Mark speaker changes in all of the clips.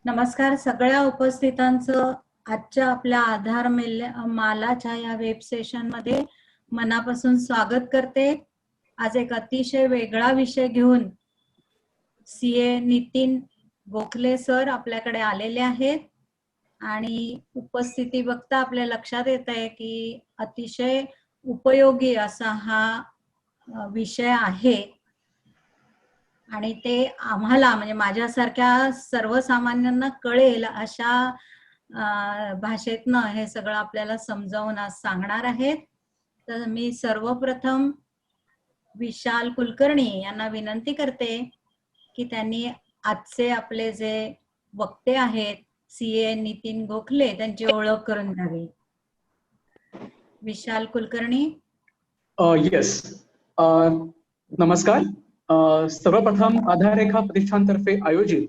Speaker 1: नमस्कार सगळ्या उपस्थितांचं आजच्या आपल्या आधार मालाच्या या वेब सेशन मध्ये मनापासून स्वागत करते। आज एक अतिशय वेगळा विषय घेऊन सीए नितीन गोखले सर आपल्याकडे आलेले आहेत आणि उपस्थिती बघता आपल्या लक्षात येत आहे की अतिशय उपयोगी असा हा विषय आहे आणि ते आम्हाला म्हणजे माझ्यासारख्या सर्वसामान्यांना कळेल अशा भाषेतनं हे सगळं आपल्याला समजावून आज सांगणार आहेत। तर मी सर्वप्रथम विशाल कुलकर्णी यांना विनंती करते की त्यांनी आजचे आपले जे वक्ते आहेत सीए नितीन गोखले त्यांची ओळख करून द्यावी। विशाल कुलकर्णी।
Speaker 2: येस, नमस्कार। सर्वप्रथम आधार रेखा प्रतिष्ठानतर्फे आयोजित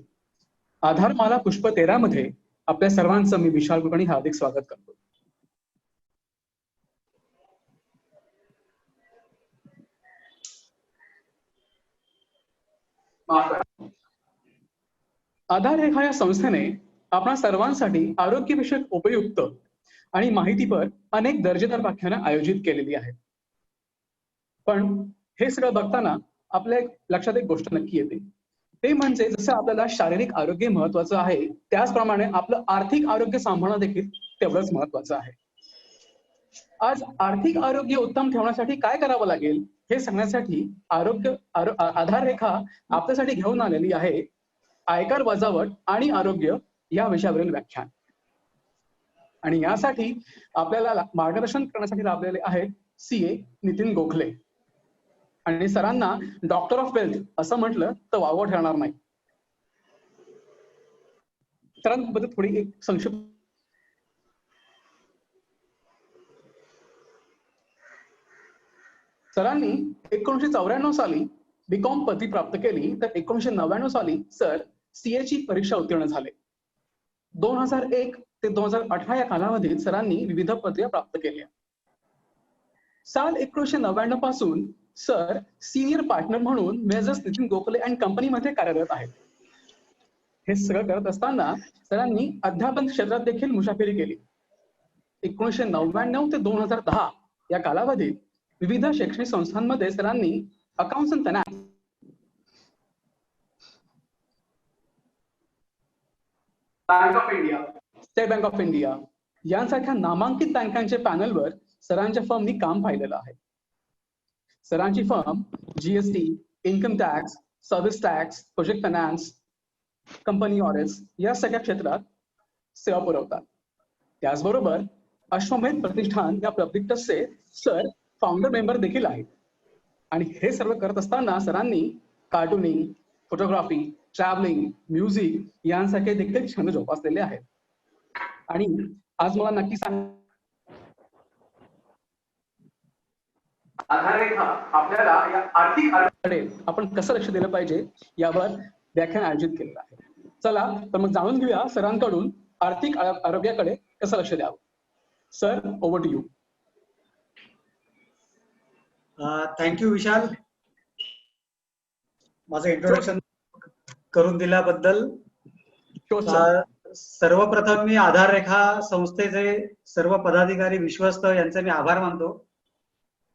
Speaker 2: आधार माला पुष्प 13 मध्ये आपल्या सर्वांचं मी विशाल कुलकर्णी हार्दिक स्वागत करतो। आधार रेखा या संस्थेने आपणा सर्वांसाठी आरोग्यविषयक उपयुक्त आणि माहितीपर अनेक दर्जेदार व्याख्यानं आयोजित केलेली आहेत। पण हे सगळं बघताना आपल्या लक्षात एक गोष्ट नक्की येते, ते म्हणजे जसं आपल्याला शारीरिक आरोग्य महत्त्वाचं आहे त्याचप्रमाणे आपलं आर्थिक आरोग्य सांभाळणं देखील तेवढंच महत्त्वाचं आहे। आज आर्थिक आरोग्य उत्तम ठेवण्यासाठी काय करावं लागेल हे सांगण्यासाठी आधार रेखा आपल्यासाठी घेऊन आलेली आहे आयकर वजावट आणि आरोग्य या विषयावरील व्याख्यान। आणि यासाठी आपल्याला मार्गदर्शन करण्यासाठी लाभलेले आहेत सीए नितीन गोखले। आणि सरांना डॉक्टर ऑफ वेल्थ असं म्हटलं तर वावग ठरणार नाही। सरांबद्दल थोडी एक संक्षिप्त सरांनी 1994 साली बीकॉम पदवी प्राप्त केली तर 1999 साली सर सीए ची परीक्षा उत्तीर्ण झाले। 2001 ते 2018 या कालावधीत सरांनी विविध पदव्या प्राप्त केल्या। साल 1999 पासून सर सिनियर पार्टनर म्हणून measures Nitin Gokhale and company मध्ये कार्यरत आहेत। हे सगळं करत असताना सरांनी अध्यापन क्षेत्रात देखील मुसाफिरी केली। 1999 ते 2010 या कालावधीत विविध शैक्षणिक संस्थांमध्ये सरांनी accounts and finance, bank of India, state bank of India यांसारख्या नामांकित बँकांच्या पॅनलवर सरांच्या फर्मनी काम पाहिलेलं आहे। सरांची firm GST, income tax, service tax, project finance, company audits या सगळ्या क्षेत्रात सेवा पुरवतात। त्याचबरोबर अश्वमेध प्रतिष्ठान या पब्लिक ट्रस्टचे सर फाउंडर मेंबर देखील आहेत। आणि हे सर्व करत असताना सरांनी कार्टूनिंग, फोटोग्राफी, ट्रॅव्हलिंग, म्युझिक यांसारखे देखील छंद जोपासलेले आहेत। आणि आज मला नक्की सांग आधार रेखा आपल्याला या आर्थिक आरोग्याकडे आपण कसं लक्ष दिलं पाहिजे यावर व्याख्यान आयोजित केलेलं आहे। चला तर मग जाणून घेऊया सरांकडून आर्थिक आरोग्याकडे कसं लक्ष द्यावं। Sir, over to you.
Speaker 3: Thank you Vishal, माझं इंट्रोडक्शन करून दिल्याबद्दल। सर्वप्रथम मी आधार रेखा संस्थेचे सर्व पदाधिकारी विश्वस्त यांचे मी आभार मानतो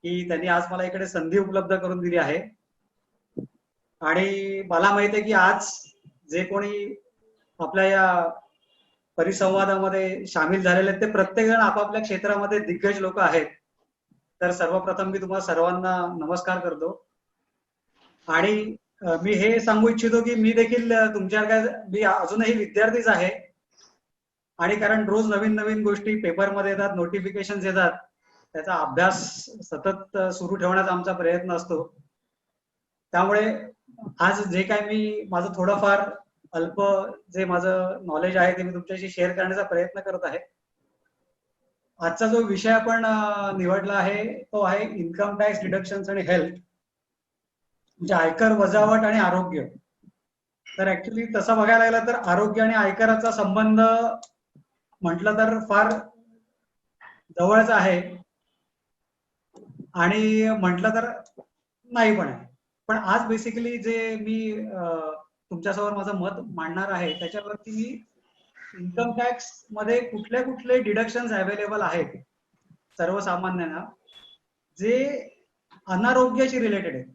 Speaker 3: की त्यांनी आज मला इकडे संधी उपलब्ध करून दिली आहे। आणि मला माहिती आहे की आज जे कोणी आपल्या या परिसंवादामध्ये सामील झालेले आहेत ते प्रत्येक जण आपापल्या क्षेत्रामध्ये दिग्गज लोक आहेत। तर सर्वप्रथम मी तुम्हाला सर्वांना नमस्कार करतो। आणि मी हे सांगू इच्छितो की मी देखील तुमच्यासारखा मी अजूनही विद्यार्थीच आहे। आणि कारण रोज नवीन नवीन गोष्टी पेपरमध्ये येतात, नोटिफिकेशन्स येतात, त्याचा अभ्यास सतत सुरू ठेवण्याचा आमचा प्रयत्न असतो। त्यामुळे आज जे काय मी माझं थोडंफार अल्प जे माझं नॉलेज आहे ते मी तुमच्याशी शेअर करण्याचा प्रयत्न करत आहे। आजचा जो विषय आपण निवडला आहे तो आहे इन्कम टॅक्स डिडक्शन्स आणि हेल्थ, म्हणजे आयकर वजावट आणि आरोग्य। तर ऍक्च्युली तसं बघायला गेलं तर आरोग्य आणि आयकराचा संबंध म्हटलं तर फार जवळच आहे आणि म्हटलं तर नाही पण आहे। पण आज बेसिकली जे मी तुमच्यासमोर माझं मत मांडणार आहे त्याच्यावरती मी इन्कम टॅक्स मध्ये कुठले कुठले डिडक्शन्स अवेलेबल आहेत सर्वसामान्यांना जे अनारोग्याशी रिलेटेड आहेत,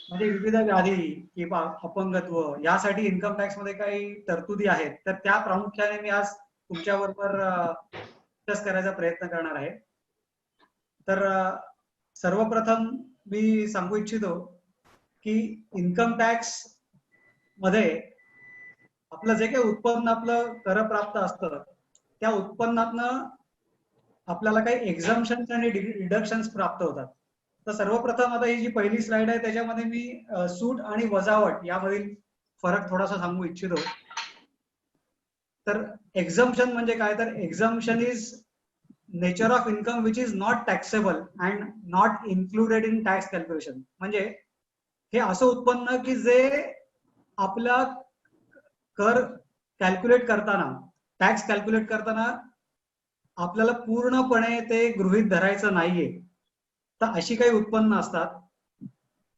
Speaker 3: म्हणजे विविध व्याधी किंवा अपंगत्व यासाठी इन्कम टॅक्स मध्ये काही तरतुदी आहेत, तर त्या प्रामुख्याने मी आज तुमच्याबरोबर डिस्कस करायचा प्रयत्न करणार आहे. तर सर्वप्रथम मी सांगू इच्छितो की इन्कम टॅक्स मध्ये आपलं जे काही उत्पन्न आपलं करप्राप्त असतं त्या उत्पन्नातनं आपल्याला काही एक्झम्पशन्स आणि डिडक्शन्स प्राप्त होतात. तर सर्वप्रथम आता ही जी पहिली स्लाइड आहे त्याच्यामध्ये मी सूट आणि वजावट यामधील फरक थोडासा सांगू इच्छितो. तर एक्झम्पशन म्हणजे काय, तर exemption is nature of income which is not taxable and not included in tax calculation. म्हणजे हे असं उत्पन्न की जे आपला कर कॅल्क्युलेट करताना, टॅक्स कॅल्क्युलेट करताना आपल्याला पूर्णपणे ते गृहीत धरायचं नाहीये. तर अशी काही उत्पन्न असतात,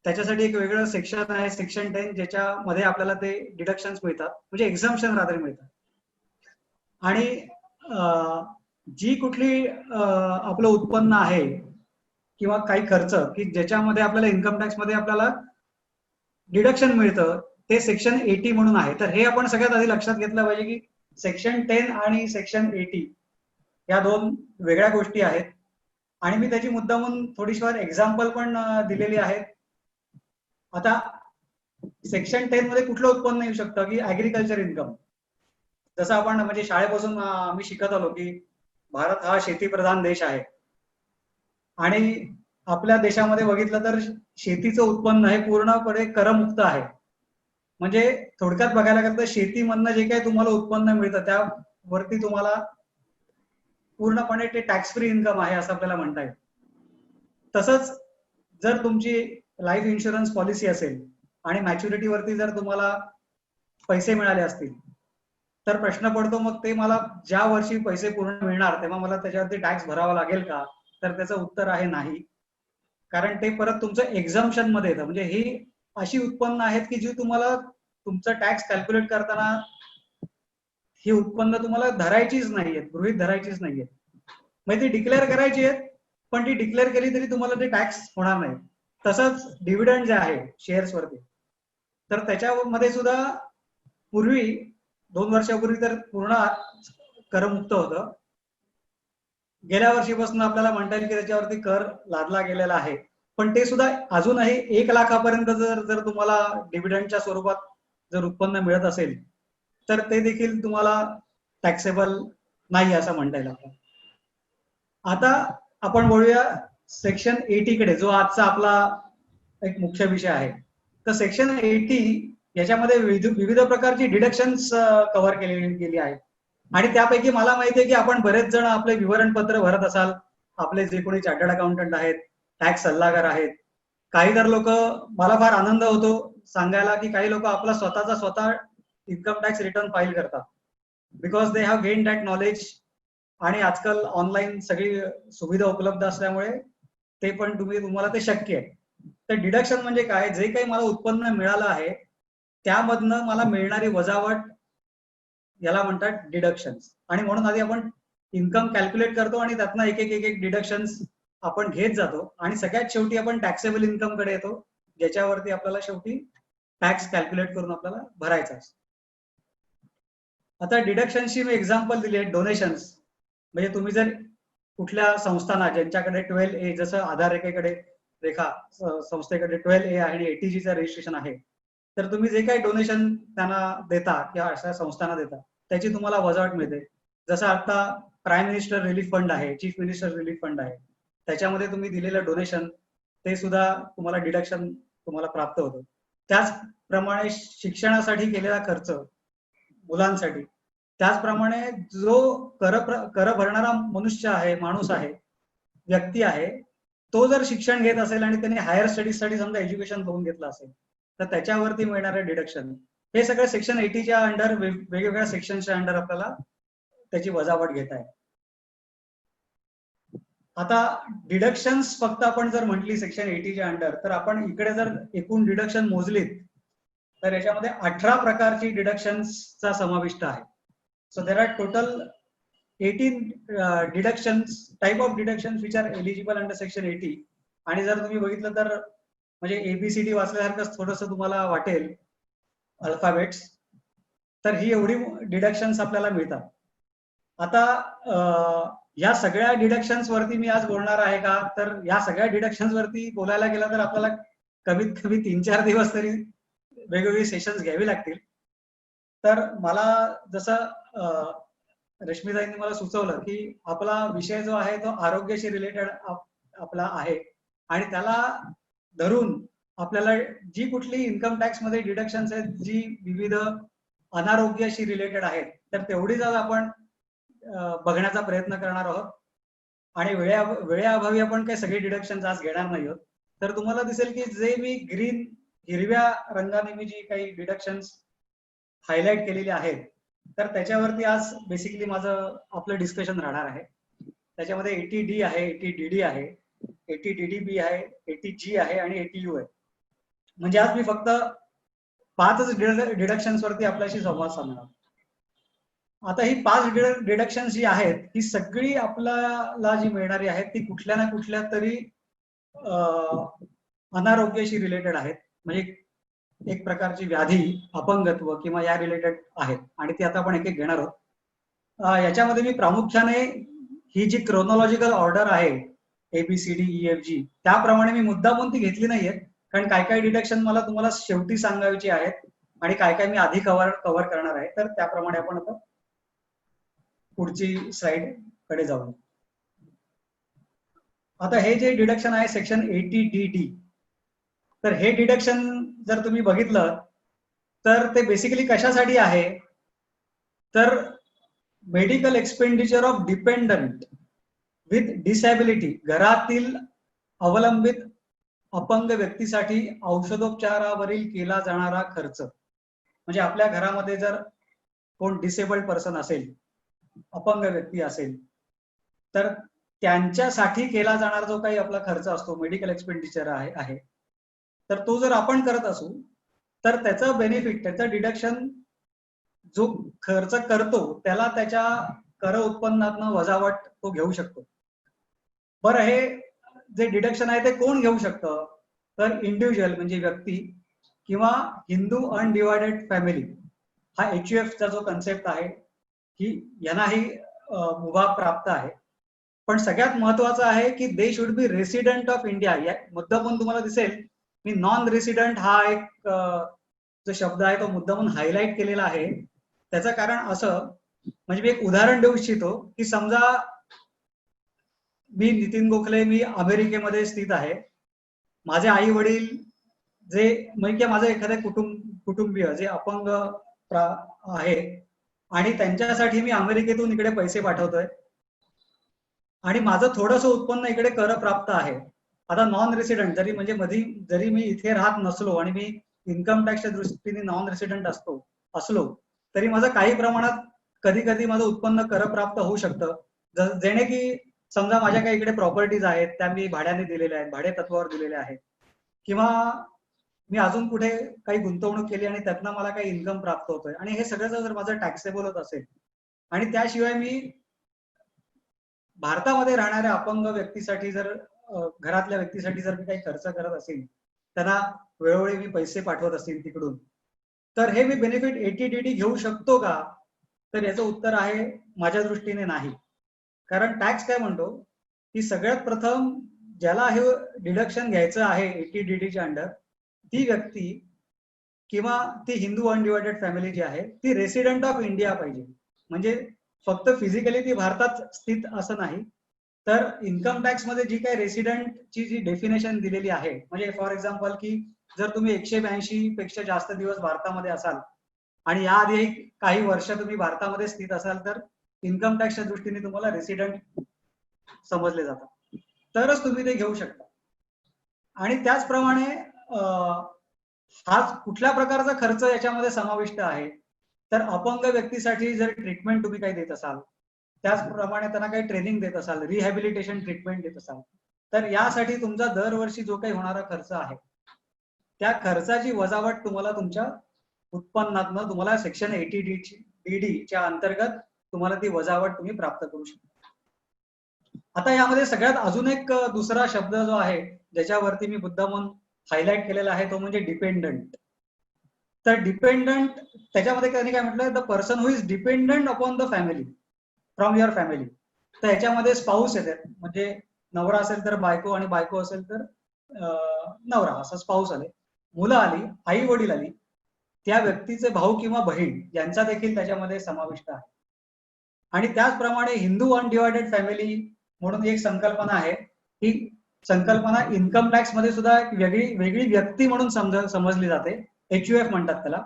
Speaker 3: त्याच्यासाठी एक वेगळं सेक्शन आहे, सेक्शन 10, ज्याच्यामध्ये आपल्याला ते डिडक्शन्स मिळतात, म्हणजे एक्झम्पशन रादर मिळतात. आणि जी कुठली आपलं उत्पन्न आहे किंवा काही खर्च की ज्याच्यामध्ये आपल्याला इन्कम टॅक्स मध्ये आपल्याला डिडक्शन मिळतं ते सेक्शन 80 म्हणून आहे. तर हे आपण सगळ्यात आधी लक्षात घेतलं पाहिजे की सेक्शन 10 आणि सेक्शन 80 या दोन वेगळ्या गोष्टी आहेत. आणि मी त्याची मुद्दामून थोडीशी एक्झाम्पल पण दिलेली आहेत. आता सेक्शन 10 मध्ये कुठलं उत्पन्न येऊ शकतं की ऍग्रिकल्चर इन्कम. जसं आपण म्हणजे शाळेपासून आम्ही शिकत आलो की भारत हा शेतीप्रधान देश आहे आणि आपल्या देशामध्ये बघितलं तर शेतीचं उत्पन्न हे पूर्णपणे करमुक्त आहे. म्हणजे थोडक्यात बघायला गेलं तर शेतीमधनं जे काही तुम्हाला उत्पन्न मिळतं त्यावरती तुम्हाला पूर्णपणे ते टॅक्स फ्री इन्कम आहे असं आपल्याला म्हणता येईल. तसंच जर तुमची लाईफ इन्शुरन्स पॉलिसी असेल आणि मॅच्युरिटीवरती जर तुम्हाला पैसे मिळाले असतील तर प्रश्न पडतो मग ते मला ज्या वर्षी पैसे पूर्ण मिळणार तेव्हा मला त्याच्यावरती टॅक्स भरावा लागेल का, तर त्याचं उत्तर आहे नाही. कारण ते परत तुमचं एक्झम्पशन मध्ये येतं. म्हणजे ही अशी उत्पन्न आहेत की जी तुम्हाला तुमचं टॅक्स कॅल्क्युलेट करताना ही उत्पन्न तुम्हाला धरायचीच नाहीयेत, गृहीत धरायचीच नाहीयेत. म्हणजे ती डिक्लेअर करायची आहेत, पण ती डिक्लेअर केली तरी तुम्हाला ते टॅक्स होणार नाही. तसंच डिव्हिडंड जे आहे शेअर्स वरती, तर त्याच्यामध्ये सुद्धा पूर्वी 2 वर्षापूर्वी तर पूर्ण करमुक्त होतं. गेल्या वर्षीपासून आपल्याला म्हणता येईल की त्याच्यावरती कर लादला गेलेला आहे. पण ते सुद्धा अजूनही 1 लाखापर्यंत जर तुम्हाला डिव्हिडंडच्या स्वरूपात जर उत्पन्न मिळत असेल तर ते देखील तुम्हाला टॅक्सेबल नाही असं म्हणता येईल आपल्याला. आता आपण बोलूया सेक्शन 80 कडे, जो आजचा आपला एक मुख्य विषय आहे. तर सेक्शन 80 याच्यामध्ये विविध प्रकारची डिडक्शन्स कव्हर केलेली गेली आहेत. आणि त्यापैकी मला माहिती आहे की आपण बरेच जण आपले विवरणपत्र भरत असाल, आपले जे कोणी चार्टर्ड अकाउंटंट आहेत, टॅक्स सल्लागार आहेत. काही तर लोक, मला फार आनंद होतो सांगायला की काही लोक आपला स्वतः इन्कम टॅक्स रिटर्न फाईल करतात, because they have gain that knowledge. आणि आजकाल ऑनलाईन सगळी सुविधा उपलब्ध असल्यामुळे ते पण तुम्हाला ते शक्य आहे. तर डिडक्शन म्हणजे काय, जे काही मला उत्पन्न मिळालं आहे त्यामधनं मला मिळणारी वजावट याला म्हणतात डिडक्शन्स. आणि म्हणून आधी आपण इन्कम कॅल्क्युलेट करतो आणि त्यातनं एक एक डिडक्शन्स आपण घेत जातो आणि सगळ्यात शेवटी आपण टॅक्सेबल इन्कम कडे येतो, ज्याच्यावरती आपल्याला शेवटी टॅक्स कॅल्क्युलेट करून आपल्याला भरायचा असतो. आता डिडक्शनची मी एक्झाम्पल दिली आहे. डोनेशन्स म्हणजे तुम्ही जर कुठल्या संस्थांना ज्यांच्याकडे 12A, जसं आधार रेखा संस्थेकडे 12A आणि ATG चं रजिस्ट्रेशन आहे, तर तुम्ही जे काही डोनेशन त्यांना देता किंवा अशा संस्थांना देता त्याची तुम्हाला वजावट मिळते. जसं आता प्राईम मिनिस्टर रिलीफ फंड आहे, चीफ मिनिस्टर रिलीफ फंड आहे, त्याच्यामध्ये तुम्ही दिलेलं डोनेशन ते सुद्धा तुम्हाला डिडक्शन तुम्हाला प्राप्त होतं. त्याचप्रमाणे शिक्षणासाठी केलेला खर्च मुलांसाठी, त्याचप्रमाणे जो कर भरणारा मनुष्य आहे, माणूस आहे, व्यक्ती आहे, तो जर शिक्षण घेत असेल आणि त्याने हायर स्टडीजसाठी समजा एज्युकेशन करून घेतलं असेल तर त्याच्यावरती मिळणारे डिडक्शन हे सगळं सेक्शन 80च्या अंडर, वेगवेगळ्या सेक्शनच्या अंडर आपल्याला त्याची वजावट घेता आहे. आता डिडक्शन्स फक्त आपण जर म्हटली सेक्शन 80च्या अंडर, तर आपण इकडे जर एकूण डिडक्शन मोजलीत तर याच्यामध्ये 18 प्रकारची डिडक्शन्सचा समाविष्ट आहे. So there are total 18 deductions, type of deductions which are eligible under section 80. आणि जर तुम्ही बघितलं तर म्हणजे ABCD वाचल्यासारखंच थोडंसं तुम्हाला वाटेल अल्फाबेट्स. तर ही एवढी डिडक्शन्स आपल्याला मिळतात. आता या सगळ्या डिडक्शन्स वरती मी आज बोलणार आहे का, तर या सगळ्या डिडक्शन्स वरती बोलायला गेलं तर आपल्याला कमीत कमी 3-4 दिवस तरी वेगवेगळी सेशन्स घ्यावी लागतील. तर मला जसं रश्मीताईंनी मला सुचवलं की आपला विषय जो आहे तो आरोग्याशी रिलेटेड आपला आहे आणि त्याला धरून आपल्याला जी कुठली इन्कम टॅक्स मध्ये डिडक्शन्स आहेत जी विविध अनारोग्याशी रिलेटेड आहेत तर तेवढीच आज आपण बघण्याचा प्रयत्न करणार आहोत. आणि वेळेअभावी आपण काही सगळे डिडक्शन्स आज घेणार नाही आहोत. तर तुम्हाला दिसेल की जे मी हिरव्या रंगाने मी जी काही डिडक्शन्स हायलाइट केलेली आहेत तर त्याच्यावरती आज बेसिकली माझं आपलं डिस्कशन राहणार आहे. त्याच्यामध्ये 80D आहे, 80DD आहे, 80DDB आहे, 80G आहे आणि 80U आहे. म्हणजे आज मी फक्त 5 डिडक्शन्स वरती आपल्याशी संवाद साधणार. आता ही 5 डिडक्शन्स जी आहेत ही सगळी आपल्याला जी मिळणारी आहेत ती कुठल्या ना कुठल्या तरी अनारोग्याशी रिलेटेड आहेत. म्हणजे एक प्रकारची व्याधी, अपंगत्व किंवा या रिलेटेड आहेत आणि ती आता आपण एक एक घेणार आहोत. याच्यामध्ये मी प्रामुख्याने ही जी क्रोनॉलॉजिकल ऑर्डर आहे ABCDEFG त्याप्रमाणे मी मुद्दामून ती घेतली नाहीये, कारण काय काय डिडक्शन मला तुम्हाला शेवटी सांगायची आहेत आणि काय काय मी आधी कव्हर करणार आहे. तर त्याप्रमाणे आपण आता पुढची स्लाइड कडे जाऊ. आता हे जे डिडक्शन आहे सेक्शन 80DD, तर हे डिडक्शन जर तुम्ही बघितलं तर ते बेसिकली कशासाठी आहे, तर medical expenditure of dependent with disability, घरातील अवलंबित अपंग व्यक्तीसाठी औषधोपचारावरील केला जाणारा खर्च. म्हणजे आपल्या घरामध्ये जर कोण डिसेबल्ड पर्सन असेल, अपंग व्यक्ती असेल, तर त्यांच्यासाठी केला जाणारा जो काही आपला खर्च असतो मेडिकल एक्सपेंडिचर आहे तर तो जर आपण करत असू तर त्याचं बेनिफिट, त्याचं डिडक्शन जो खर्च करतो त्याला त्याच्या कर उत्पन्नातनं वजावट तो घेऊ शकतो. बरं, हे जे डिडक्शन आहे ते कोण घेऊ शकतं, तर इंडिव्हिज्युअल म्हणजे व्यक्ती किंवा हिंदू अनडिवायडेड फॅमिली, हा HUF चा जो कन्सेप्ट आहे की यांनाही मुभा प्राप्त आहे. पण सगळ्यात महत्वाचं आहे की they should be resident of India. या मुद्दामून तुम्हाला दिसेल मी नॉन रेसिडेंट हा एक जो शब्द आहे तो मुद्दामून हायलाइट केलेला आहे. त्याचं कारण असं, म्हणजे मी एक उदाहरण देऊ इच्छितो की समजा मी नितीन गोखले, मी अमेरिकेमध्ये स्थित आहे, माझे आई वडील जे म्हणजे माझं एखादे कुटुंबीय जे अपंग आहे आणि त्यांच्यासाठी मी अमेरिकेतून इकडे पैसे पाठवतोय आणि माझं थोडंसं उत्पन्न इकडे कर प्राप्त आहे. आता नॉन रेसिडेंट जरी मी इथे राहत नसलो आणि मी इन्कम टॅक्सच्या दृष्टीने नॉन रेसिडेंट असलो तरी माझं काही प्रमाणात कधी कधी माझं उत्पन्न कर प्राप्त होऊ शकतं. जेणे की समजा माझ्या काही इकडे प्रॉपर्टीज आहेत त्या मी भाड्याने दिलेल्या आहेत, भाडे तत्वावर दिलेल्या आहेत, किंवा मी अजून कुठे काही गुंतवणूक केली आणि त्यातनं मला काही इन्कम प्राप्त होतोय आणि हे सगळं जर माझं टॅक्सेबल होत असेल आणि त्याशिवाय मी भारतामध्ये राहणाऱ्या अपंग व्यक्तीसाठी जर घरातल्या व्यक्तीसाठी जर मी काही खर्च करत असेल, त्यांना वेळोवेळी मी पैसे पाठवत असेल तिकडून, तर हे मी बेनिफिट 80DD घेऊ शकतो का, तर याचं उत्तर आहे माझ्या दृष्टीने नाही. कारण टॅक्स काय म्हणतो की सगळ्यात प्रथम ज्याला हे डिडक्शन घ्यायचं आहे 80DDच्या अंडर, ती व्यक्ती किंवा ती हिंदू अनडिवायडेड फॅमिली जी आहे ती रेसिडेंट ऑफ इंडिया पाहिजे. म्हणजे फक्त फिजिकली ती भारतात स्थित असं नाही, तर इन्कम टॅक्स मध्ये जी काही रेसिडेंटची जी डेफिनेशन दिलेली आहे, म्हणजे फॉर एक्झाम्पल की जर तुम्ही 182 पेक्षा जास्त दिवस भारतामध्ये असाल आणि याआधी काही वर्ष तुम्ही भारतामध्ये स्थित असाल तर इन्कम टॅक्सच्या दृष्टीने तुम्हाला रेसिडेंट समजले जातात, तरच तुम्ही ते घेऊ शकता. आणि त्याचप्रमाणे हा कुठल्या प्रकारचा खर्च याच्यामध्ये समाविष्ट आहे, तर अपंग व्यक्तीसाठी जर ट्रीटमेंट तुम्ही काही देत असाल, त्याचप्रमाणे त्यांना काही ट्रेनिंग देत असाल, रिहॅबिलिटेशन ट्रीटमेंट देत असाल, तर यासाठी तुमचा दरवर्षी जो काही होणारा खर्च आहे त्या खर्चाची वजावट तुम्हाला तुमच्या उत्पन्नातनं तुम्हाला सेक्शन 80 DD च्या अंतर्गत तुम्हाला ती वजावट तुम्ही प्राप्त करू शकता. आता यामध्ये सगळ्यात अजून एक दुसरा शब्द जो आहे ज्याच्यावरती मी मुद्दामून हायलाइट केलेला आहे तो म्हणजे डिपेंडंट. तर डिपेंडंट त्याच्यामध्ये त्यांनी काय म्हटलं, the person who is dependent upon the family from your family. तर याच्यामध्ये स्पाऊस येतात, म्हणजे नवरा असेल तर बायको आणि बायको असेल तर नवरा, असं स्पाऊस आले. मुलं आली, आई वडील आली, त्या व्यक्तीचे भाऊ किंवा बहीण यांचा देखील त्याच्यामध्ये समाविष्ट आहे. आणि त्याचप्रमाणे हिंदू अनडिवायडेड फॅमिली म्हणून एक संकल्पना आहे. ही संकल्पना इन्कम टॅक्स मध्ये सुद्धा एक वेगळी व्यक्ती म्हणून समजली जाते. HUF म्हणतात त्याला.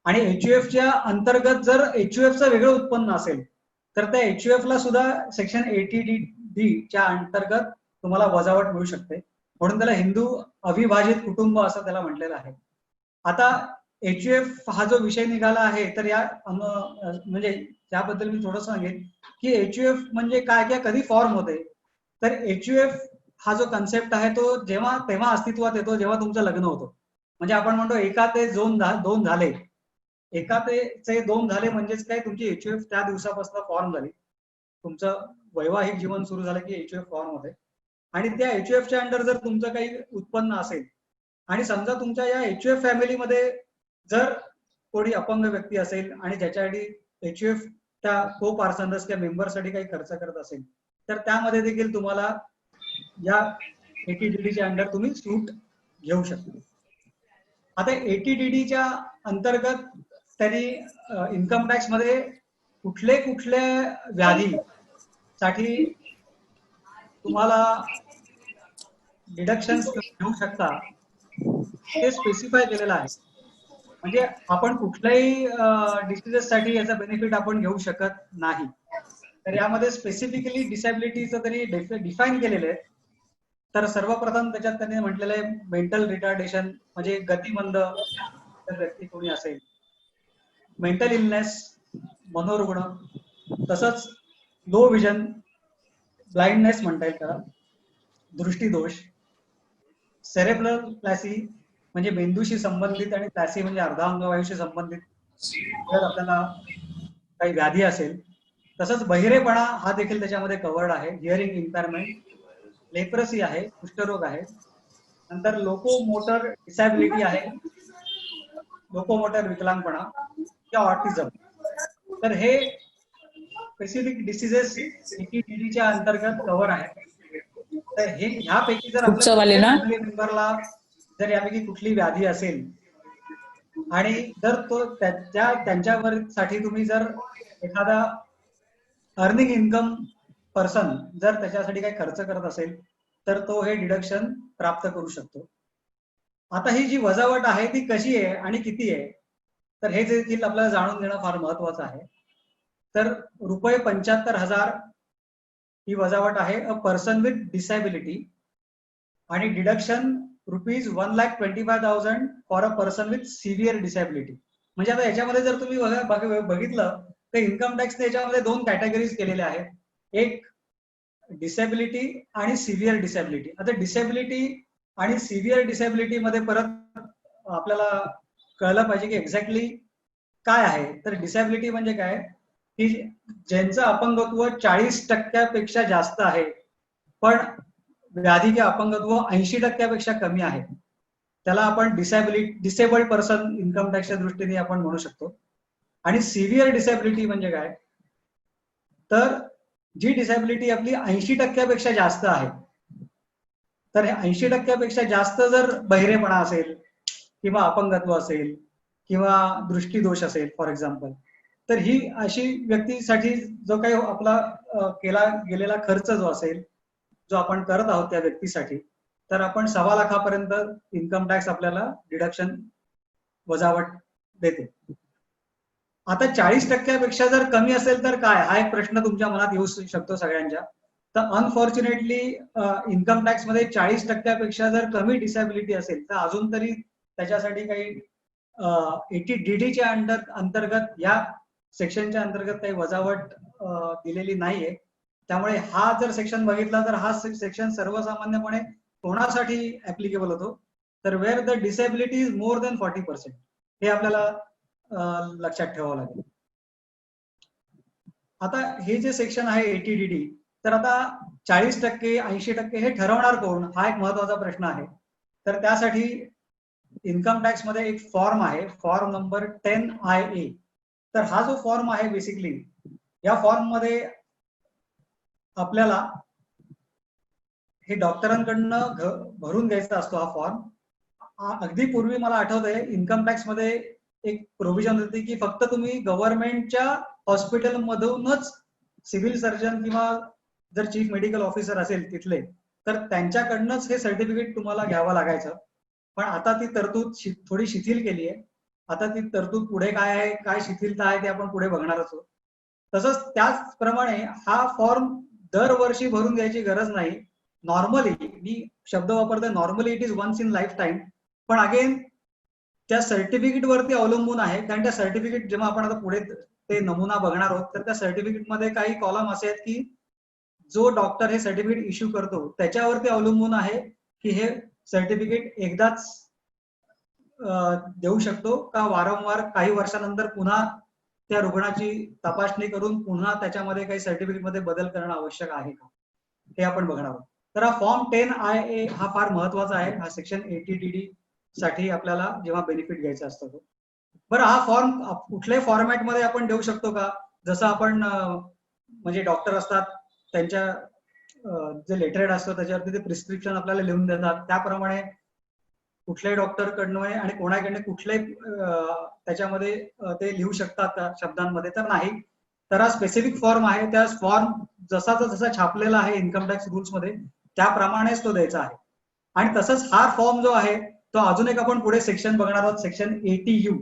Speaker 3: आणि HUF च्या अंतर्गत जर HUF चं वेगळं उत्पन्न असेल तर त्या HUF ला सुद्धा सेक्शन 80D च्या अंतर्गत तुम्हाला वजावट मिळू शकते. म्हणून त्याला हिंदू अविभाजित कुटुंब असं त्याला म्हटलेलं आहे. आता HUF हा जो विषय निघाला आहे तर या म्हणजे त्याबद्दल मी थोडं सांगेन की HUF म्हणजे काय किंवा कधी फॉर्म होते. तर HUF हा जो कन्सेप्ट आहे तो तेव्हा अस्तित्वात येतो जेव्हा तुमचं लग्न होतं. म्हणजे आपण म्हणतो एका ते दोन झाले, एका ते दोन झाले म्हणजेच काय, तुमची HUF त्या दिवसापासून फॉर्म झाली. तुमचं वैवाहिक जीवन सुरू झालं की HUF फॉर्म होते. आणि त्या HUF च्या अंडर जर तुमचं काही उत्पन्न असेल आणि समजा तुमच्या या HUF फॅमिलीमध्ये जर कोणी अपंग व्यक्ती असेल आणि ज्याच्यासाठी HUF त्या को पार्सनर्स किंवा मेंबरसाठी काही खर्च करत असेल तर त्यामध्ये देखील तुम्हाला या 80DD च्या अंडर तुम्ही सूट घेऊ शकता. आता 80DD च्या अंतर्गत त्यांनी इन्कम टॅक्स मध्ये कुठले व्याधी साठी तुम्हाला डिडक्शन्स घेऊ शकता ते स्पेसिफाय केलेलं आहे. म्हणजे आपण कुठल्याही डिसीजेस साठी याचा बेनिफिट आपण घेऊ शकत नाही. तर यामध्ये स्पेसिफिकली डिसॅबिलिटीचं त्यांनी डिफाईन केलेलं आहे. तर सर्वप्रथम त्याच्यात त्यांनी म्हटलेलं आहे मेंटल रिटार्डेशन, म्हणजे गतिमंद व्यक्ती कोणी असेल, मेंटल इलनेस, मनोरुग्ण, तसंच लो विजन, ब्लाइंडनेस म्हणता येईल त्याला, दृष्टीदोष, सेरेब्रल प्लॅसी म्हणजे मेंदूशी संबंधित आणि प्लॅसी म्हणजे अर्धांगवायूशी संबंधित जर आपल्याला काही व्याधी असेल, तसंच बहिरेपणा हा देखील त्याच्यामध्ये कव्हर्ड आहे. हिअरिंग इम्पेअरमेंट, लेप्रसी आहे, कुष्ठरोग आहे, नंतर लोकोमोटर डिसॅबिलिटी आहे, लोकोमोटर विकलांगपणा किंवा ऑटिझम. तर हे स्पेसिफिक डिसीजेस 80DD च्या अंतर्गत कव्हर आहे. तर हे ह्यापैकी जर आपल्या फॅमिली मेंबरला जर यापैकी कुठली व्याधी असेल आणि जर तो त्यांच्यावर साठी तुम्ही जर एखादा अर्निंग इन्कम पर्सन जर त्याच्यासाठी काही खर्च करत असेल तर तो हे डिडक्शन प्राप्त करू शकतो. आता ही जी वजावट आहे ती कशी आहे आणि किती आहे तर हे देखील आपल्याला जाणून घेणं फार महत्वाचं आहे. तर ₹75,000 ही वजावट आहे अ पर्सन विथ डिसॅबिलिटी आणि deduction ₹1,25,000 for a person with severe disability. म्हणजे आता याच्यामध्ये जर तुम्ही बघितलं तर इन्कम टॅक्सने याच्यामध्ये दोन कॅटेगरीज केलेल्या आहेत, एक डिसॅबिलिटी आणि सिव्हिअर डिसॅबिलिटी. आता डिसॅबिलिटी आणि सिव्हिअर डिसॅबिलिटी मध्ये परत आपल्याला कळलं पाहिजे की एक्झॅक्टली काय आहे. तर डिसॅबिलिटी म्हणजे काय की ज्यांचं अपंगत्व 40% जास्त आहे पण व्याधी किंवा अपंगत्व 80% कमी आहे, त्याला आपण डिसेबल्ड पर्सन इन्कम टॅक्सच्या दृष्टीने आपण म्हणू शकतो. आणि सिव्हिअर डिसॅबिलिटी म्हणजे काय तर जी डिसॅबिलिटी आपली 80% जास्त आहे, तर 80% जास्त जर बहिरेपणा असेल किंवा अपंगत्व असेल किंवा दृष्टीदोष असेल फॉर एक्झाम्पल, तर ही अशी व्यक्तीसाठी जो काही आपला केला गेलेला खर्च जो असेल जो आपण करत आहोत त्या व्यक्तीसाठी, तर आपण 1.25 लाखापर्यंत इन्कम टॅक्स आपल्याला डिडक्शन वजावट देते. आता 40% जर कमी असेल तर काय, हा एक प्रश्न तुमच्या मनात येऊ शकतो सगळ्यांच्या. तर अनफॉर्च्युनेटली इन्कम टॅक्स मध्ये 40% जर कमी डिसॅबिलिटी असेल तर अजून तरी त्याच्यासाठी काही 80DD च्या अंतर्गत या सेक्शनच्या अंतर्गत काही वजावट दिलेली नाहीये. त्यामुळे हा जर सेक्शन बघितला तर हा सेक्शन सर्वसामान्यपणे कोणासाठी ऍप्लिकेबल होतो तर where the disability is more than 40%. हे आपल्याला लक्षात ठेवावं लागेल. आता हे जे सेक्शन आहे ATDD, तर आता 40% 80% हे ठरवणार कोण, हा एक महत्वाचा प्रश्न आहे. तर त्यासाठी इन्कम टॅक्स मध्ये एक फॉर्म आहे, फॉर्म नंबर 10IA. तर हा जो फॉर्म आहे बेसिकली, या फॉर्म मध्ये आपल्याला हे डॉक्टरांकडनं भरून घ्यायचा असतो हा फॉर्म. अगदी पूर्वी मला आठवतंय इन्कम टॅक्स मध्ये एक प्रोव्हिजन होती की फक्त तुम्ही गव्हर्नमेंटच्या हॉस्पिटल मधूनच सिव्हिल सर्जन किंवा जर चीफ मेडिकल ऑफिसर असेल तिथले, तर त्यांच्याकडनंच हे सर्टिफिकेट तुम्हाला घ्यावं लागायचं. पण आता ती तरतूद थोडी शिथिल केली आहे. आता ती तरतूद पुढे काय आहे, काय शिथिलता आहे ते आपण पुढे बघणार आहोत. तसंच त्याचप्रमाणे हा फॉर्म दरवर्षी भरून घ्यायची गरज नाही. नॉर्मली, मी शब्द वापरतोय normally, it is once in life time. पण अगेन त्या सर्टिफिकेट वरती अवलंबून आहे, कारण त्या सर्टिफिकेट जेव्हा आपण आता पुढे ते नमुना बघणार आहोत, तर त्या सर्टिफिकेट मध्ये काही कॉलम असे आहेत की जो डॉक्टर हे सर्टिफिकेट इश्यू करतो त्याच्यावरती अवलंबून आहे की हे सर्टिफिकेट एकदाच देऊ शकतो का वारंवार काही वर्षानंतर पुन्हा त्या रुग्णाची तपासणी करून पुन्हा त्याच्यामध्ये काही सर्टिफिकेट मध्ये बदल करणं आवश्यक आहे का, हे आपण बघणार आहोत. तर हा फॉर्म 10IA हा फार महत्वाचा आहे. हा सेक्शन ATDD साठी आपल्याला जेव्हा बेनिफिट घ्यायचा असतो तो. बरं, हा फॉर्म कुठल्याही फॉर्मॅटमध्ये आपण देऊ शकतो का? जसं आपण म्हणजे डॉक्टर असतात त्यांच्या जे लेटरेड असतं त्याच्यावरती ते प्रिस्क्रिप्शन आपल्याला लिहून देतात, त्याप्रमाणे कुठल्याही डॉक्टरकडनं आणि कोणाकडनं कुठल्याही त्याच्यामध्ये ते लिहू शकतात का शब्दांमध्ये? तर नाही. तर हा स्पेसिफिक फॉर्म आहे, त्या फॉर्म जसा छापलेला आहे इन्कम टॅक्स रूल्स मध्ये त्याप्रमाणेच तो द्यायचा आहे. आणि तसंच हा फॉर्म जो आहे तो अजून एक आपण पुढे सेक्शन बघणार आहोत, सेक्शन ATU.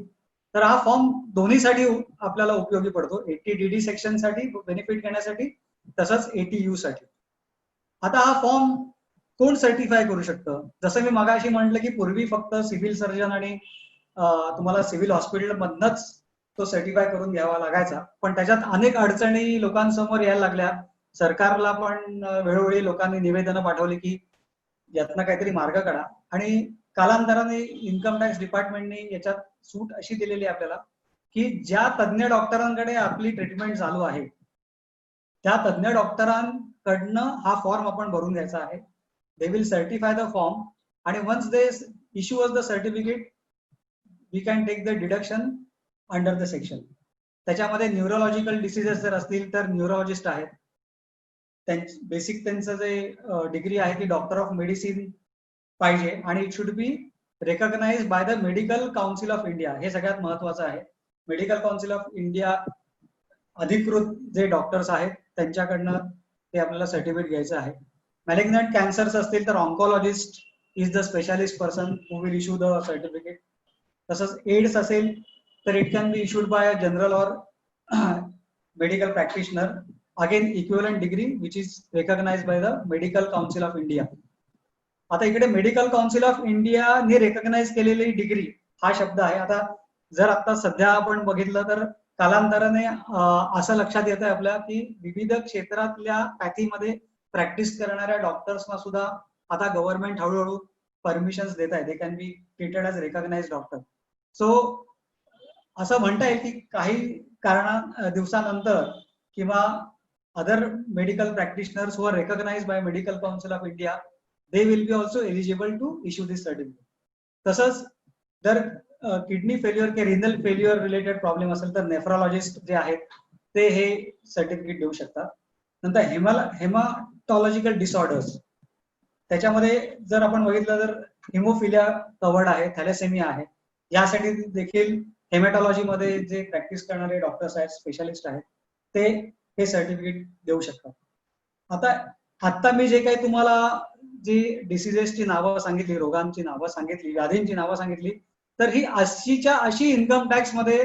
Speaker 3: तर हा फॉर्म दोन्हीसाठी आपल्याला उपयोगी पडतो, ATDD सेक्शन साठी बेनिफिट घेण्यासाठी, तसंच ATU साठी. आता हा फॉर्म कोण सर्टिफाय करू शकतं? जसं मी मगाशी म्हटलं की पूर्वी फक्त सिव्हिल सर्जन आणि तुम्हाला सिव्हिल हॉस्पिटल मधनच तो सर्टिफाय करून घ्यावा लागायचा. पण त्याच्यात अनेक अडचणी लोकांसमोर यायला लागल्या. सरकारला पण वेळोवेळी लोकांनी निवेदनं पाठवली की यातनं काहीतरी मार्ग काढा. आणि कालांतराने इन्कम टॅक्स डिपार्टमेंटने याच्यात सूट अशी दिलेली आहे आपल्याला की ज्या तज्ञ डॉक्टरांकडे आपली ट्रीटमेंट चालू आहे त्या तज्ञ डॉक्टरांकडनं हा फॉर्म आपण भरून घ्यायचा आहे. They will certify the form आणि once they issue us the certificate we can take the deduction under the section. त्याच्यामध्ये न्यूरोलॉजिकल डिसीजेस जर असतील तर न्यूरोलॉजिस्ट आहेत. बेसिक त्यांचं जे डिग्री आहे ती डॉक्टर ऑफ मेडिसिन पाहिजे आणि it should be recognise by the medical council of India. हे सगळ्यात महत्वाचं आहे. मेडिकल काउन्सिल ऑफ इंडिया अधिकृत जे डॉक्टर्स आहेत त्यांच्याकडनं ते आपल्याला सर्टिफिकेट घ्यायचं आहे. मॅलिग्नंट कॅन्सर्स असतील तर oncologist is the specialist person who will issue the certificate. तसंच एड्स असेल तर it can be issued by a general or medical practitioner, again equivalent degree which is recognise by the medical council of India. आता इकडे medical council of इंडियाने recognise केलेली degree हा शब्द आहे. आता सध्या आपण बघितलं तर कालांतराने असं लक्षात येत आहे आपल्या की विविध क्षेत्रातल्या पॅथीमध्ये प्रॅक्टिस करणाऱ्या डॉक्टर्सना सुद्धा आता गव्हर्नमेंट हळूहळू परमिशन्स देत आहे. They can be treated as recognise doctor. So असं म्हणता येईल की काही दिवसानंतर किंवा other medical practitioners who are recognise by medical council of India they will be also eligible to issue this certificate. तसंच जर किडनी फेल्युअर किंवा रिनल फेल्युअर रिलेटेड प्रॉब्लेम असेल तर नेफ्रोलॉजिस्ट जे आहेत ते हे सर्टिफिकेट देऊ शकतात. नंतर हेमाटॉलॉजिकल डिसऑर्डर्स, त्याच्यामध्ये जर आपण बघितलं तर हिमोफिलिया कवर्ड आहे, थॅलेसेमिया आहे. यासाठी देखील हेमॅटॉलॉजी मध्ये जे प्रॅक्टिस करणारे डॉक्टर्स आहेत, स्पेशालिस्ट आहेत, ते हे सर्टिफिकेट देऊ शकतात. आता मी जे काही तुम्हाला जी डिसिजेसची नावं सांगितली, रोगांची नावं सांगितली, व्याधींची नावं सांगितली, तर ही अशीच्या अशी इन्कम टॅक्स मध्ये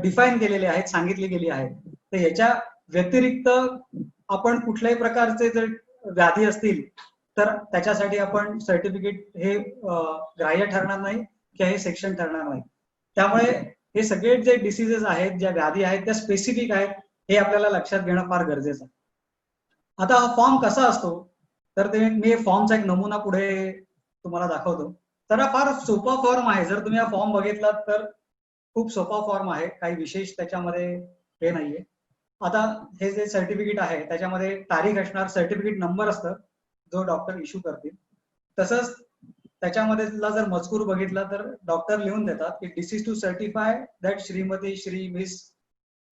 Speaker 3: डिफाईन केलेली आहेत, सांगितली गेली आहेत. तर याच्या व्यतिरिक्त आपण कुठल्याही प्रकारचे जर व्याधी असतील तर त्याच्यासाठी आपण सर्टिफिकेट हे ग्राह्य ठरणार नाही किंवा हे सेक्शन ठरणार नाही. त्यामुळे हे सगळे जे डिसिजेस आहेत, ज्या व्याधी आहेत त्या स्पेसिफिक आहेत, हे आपल्याला लक्षात घेणं फार गरजेचं आहे. आता हा फॉर्म कसा असतो तर मी फॉर्मचा एक नमुना पुढे तुम्हाला दाखवतो. तर हा फार सोपा फॉर्म आहे. जर तुम्ही हा फॉर्म बघितलात तर खूप सोपा फॉर्म आहे, काही विशेष त्याच्यामध्ये हे नाहीये. आता हे जे सर्टिफिकेट आहे त्याच्यामध्ये तारीख असणार, सर्टिफिकेट नंबर असतं जो डॉक्टर इश्यू करतील. तसंच त्याच्यामध्ये जर मजकूर बघितला तर डॉक्टर लिहून देतात की disease to certify that Shrimati Shri miss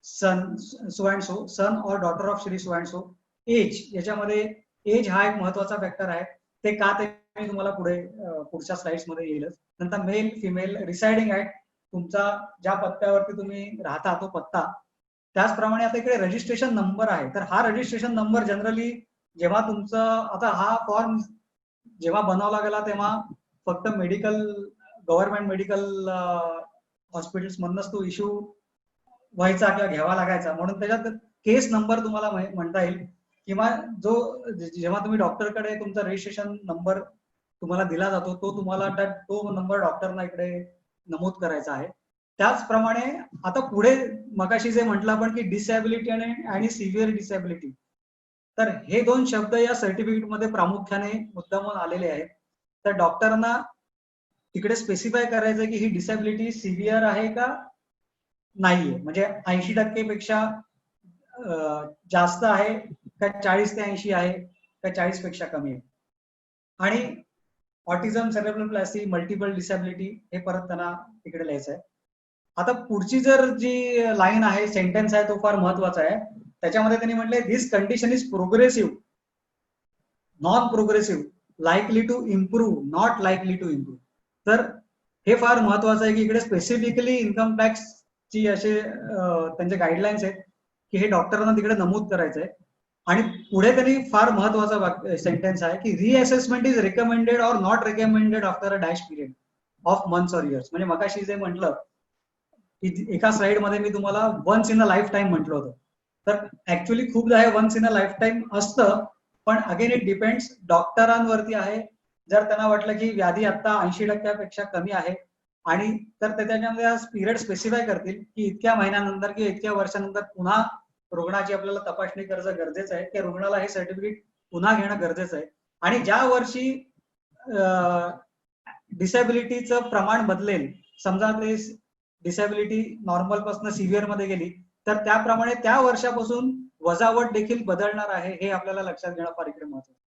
Speaker 3: son so and so, son और daughter of Shri so and so. Age, याच्यामध्ये एज हा एक महत्वाचा फॅक्टर आहे. ते का ते मी तुम्हाला पुढच्या स्लाइड्स मध्ये येईलच. नंतर मेल फिमेल, रिसाइडिंग ऍट, तुमचा ज्या पत्त्यावरती तुम्ही राहता तो पत्ता. त्याचप्रमाणे आता इकडे रजिस्ट्रेशन नंबर आहे, तर हा रजिस्ट्रेशन नंबर जनरली जेव्हा तुमचं, आता हा फॉर्म जेव्हा बनवला गेला तेव्हा फक्त मेडिकल, गव्हर्नमेंट मेडिकल हॉस्पिटल्स मधनच तो इश्यू व्हायचा किंवा घ्यावा लागायचा, म्हणून त्याच्यात केस नंबर तुम्हाला म्हणता येईल. किंवा जो जेव्हा तुम्ही डॉक्टरकडे तुमचा रजिस्ट्रेशन नंबर तुम्हाला दिला जातो तो तुम्हाला तो नंबर डॉक्टरना इकडे नमूद करायचा आहे. त्याचप्रमाणे आता पुढे मगाशी जे म्हटलं आपण की डिसॅबिलिटी आणि सिव्हिअर डिसॅबिलिटी, तर हे दोन शब्द या सर्टिफिकेट मध्ये प्रामुख्याने मुद्दामून आलेले आहेत. तर डॉक्टरांना तिकडे स्पेसिफाय करायचं की ही डिसॅबिलिटी सिव्हिअर आहे का नाहीये, म्हणजे 80% पेक्षा जास्त आहे का 40 ते 80 आहे का 40 पेक्षा कमी आहे. आणि ऑटिझम, सेरेब्रल पॅल्सी, मल्टिपल डिसॅबिलिटी हे परत त्यांना तिकडे लिहायचं आहे. आता पुढची जर जी लाईन आहे, सेंटेन्स आहे, तो फार महत्वाचा आहे. त्याच्यामध्ये त्यांनी म्हटलंय this condition is progressive, non progressive, likely to improve, not likely to improve. तर हे फार महत्वाचं आहे की इकडे स्पेसिफिकली इन्कम टॅक्स ची असे त्यांचे गाईडलाईन्स आहेत की हे डॉक्टरांना तिकडे नमूद करायचं आहे. आणि पुढे त्यांनी फार महत्वाचा सेंटेन्स आहे की reassessment is recommended or not recommended after a dash period of months or years. म्हणजे मगाशी जे म्हटलं की एका स्लाइड मध्ये मी तुम्हाला once in a life time म्हटलं होतं, तर ऍक्च्युअली खूपदा हे once in a life time असतं, पण अगेन इट डिपेंड्स डॉक्टरांवरती आहे. जर त्यांना वाटलं की व्याधी आता 80% कमी आहे आणि तर ते त्याच्यामध्ये पिरियड स्पेसिफाय करतील की इतक्या महिन्यानंतर किंवा इतक्या वर्षानंतर पुन्हा रुग्णाची आपल्याला तपासणी करणं गरजेचं आहे, त्या रुग्णाला हे सर्टिफिकेट पुन्हा घेणं गरजेचं आहे. आणि ज्या वर्षी डिसॅबिलिटीचं प्रमाण बदलेल, समजा ते डिसॅबिलिटी नॉर्मल पासून सिव्हिअर मध्ये गेली, तर त्याप्रमाणे त्या वर्षापासून वजावट देखील बदलणार आहे, हे आपल्याला लक्षात घेणं फार इकडे महत्वाचं.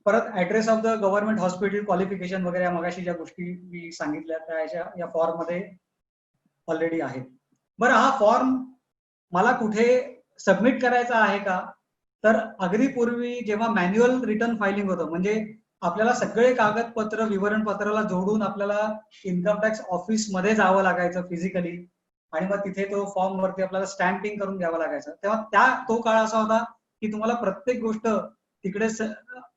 Speaker 3: परत address of the government hospital, qualification वगैरे मगाशी ज्या गोष्टी मी सांगितल्या त्या या फॉर्म मध्ये ऑलरेडी आहेत. बरं, हा फॉर्म मला कुठे सबमिट करायचा आहे का, तर अगदी पूर्वी जेव्हा मॅन्युअल रिटर्न फायलिंग होतं, म्हणजे आपल्याला सगळे कागदपत्र विवरणपत्राला जोडून आपल्याला इन्कम टॅक्स ऑफिस मध्ये जावं लागायचं फिजिकली, आणि मग तिथे तो फॉर्म वरती आपल्याला स्टॅम्पिंग करून घ्यावं लागायचं. तेव्हा तो काळ असा होता की तुम्हाला प्रत्येक गोष्ट तिकडे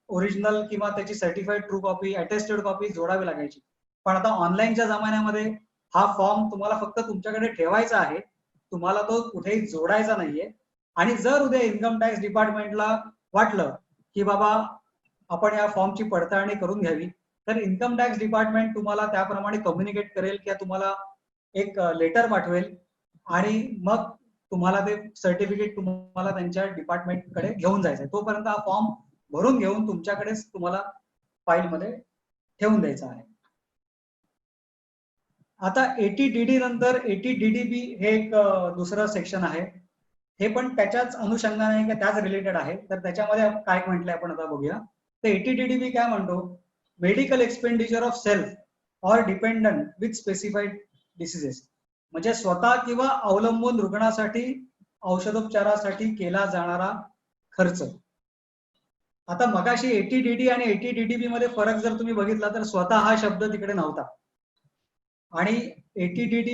Speaker 3: ओरिजिनल किंवा त्याची certified true copy, attested copy जोडावी लागायची. पण आता ऑनलाईनच्या जमान्यामध्ये हा फॉर्म तुम्हाला फक्त तुमच्याकडे ठेवायचा आहे, तुम्हाला तो कुठेही जोडायचा नाहीये. आणि जर उद्या इन्कम टॅक्स डिपार्टमेंटला वाटलं की बाबा आपण या फॉर्मची पडताळणी करून घ्यावी, तर इन्कम टॅक्स डिपार्टमेंट तुम्हाला त्याप्रमाणे कम्युनिकेट करेल किंवा तुम्हाला एक लेटर पाठवेल आणि मग तुम्हाला ते सर्टिफिकेट तुम्हाला त्यांच्या डिपार्टमेंटकडे घेऊन जायचं. तोपर्यंत हा फॉर्म भरून घेऊन तुमच्याकडेच तुम्हाला फाईलमध्ये ठेवून द्यायचा आहे. आता ATDD नंतर ATDDB हे एक दुसरं सेक्शन आहे. हे पण त्याच्याच अनुषंगाने किंवा त्याच रिलेटेड आहे. तर त्याच्यामध्ये काय म्हटलंय आपण आता बघूया. तर ATDDB काय म्हणतो, medical expenditure of self or dependent with specified diseases, म्हणजे स्वतः किंवा अवलंबून रुग्णासाठी औषधोपचारासाठी केला जाणारा खर्च. आता मगाशी ATDD आणि ATDDB मध्ये फरक जर तुम्ही बघितला तर स्वतः हा शब्द तिकडे नव्हता, आणि ATDD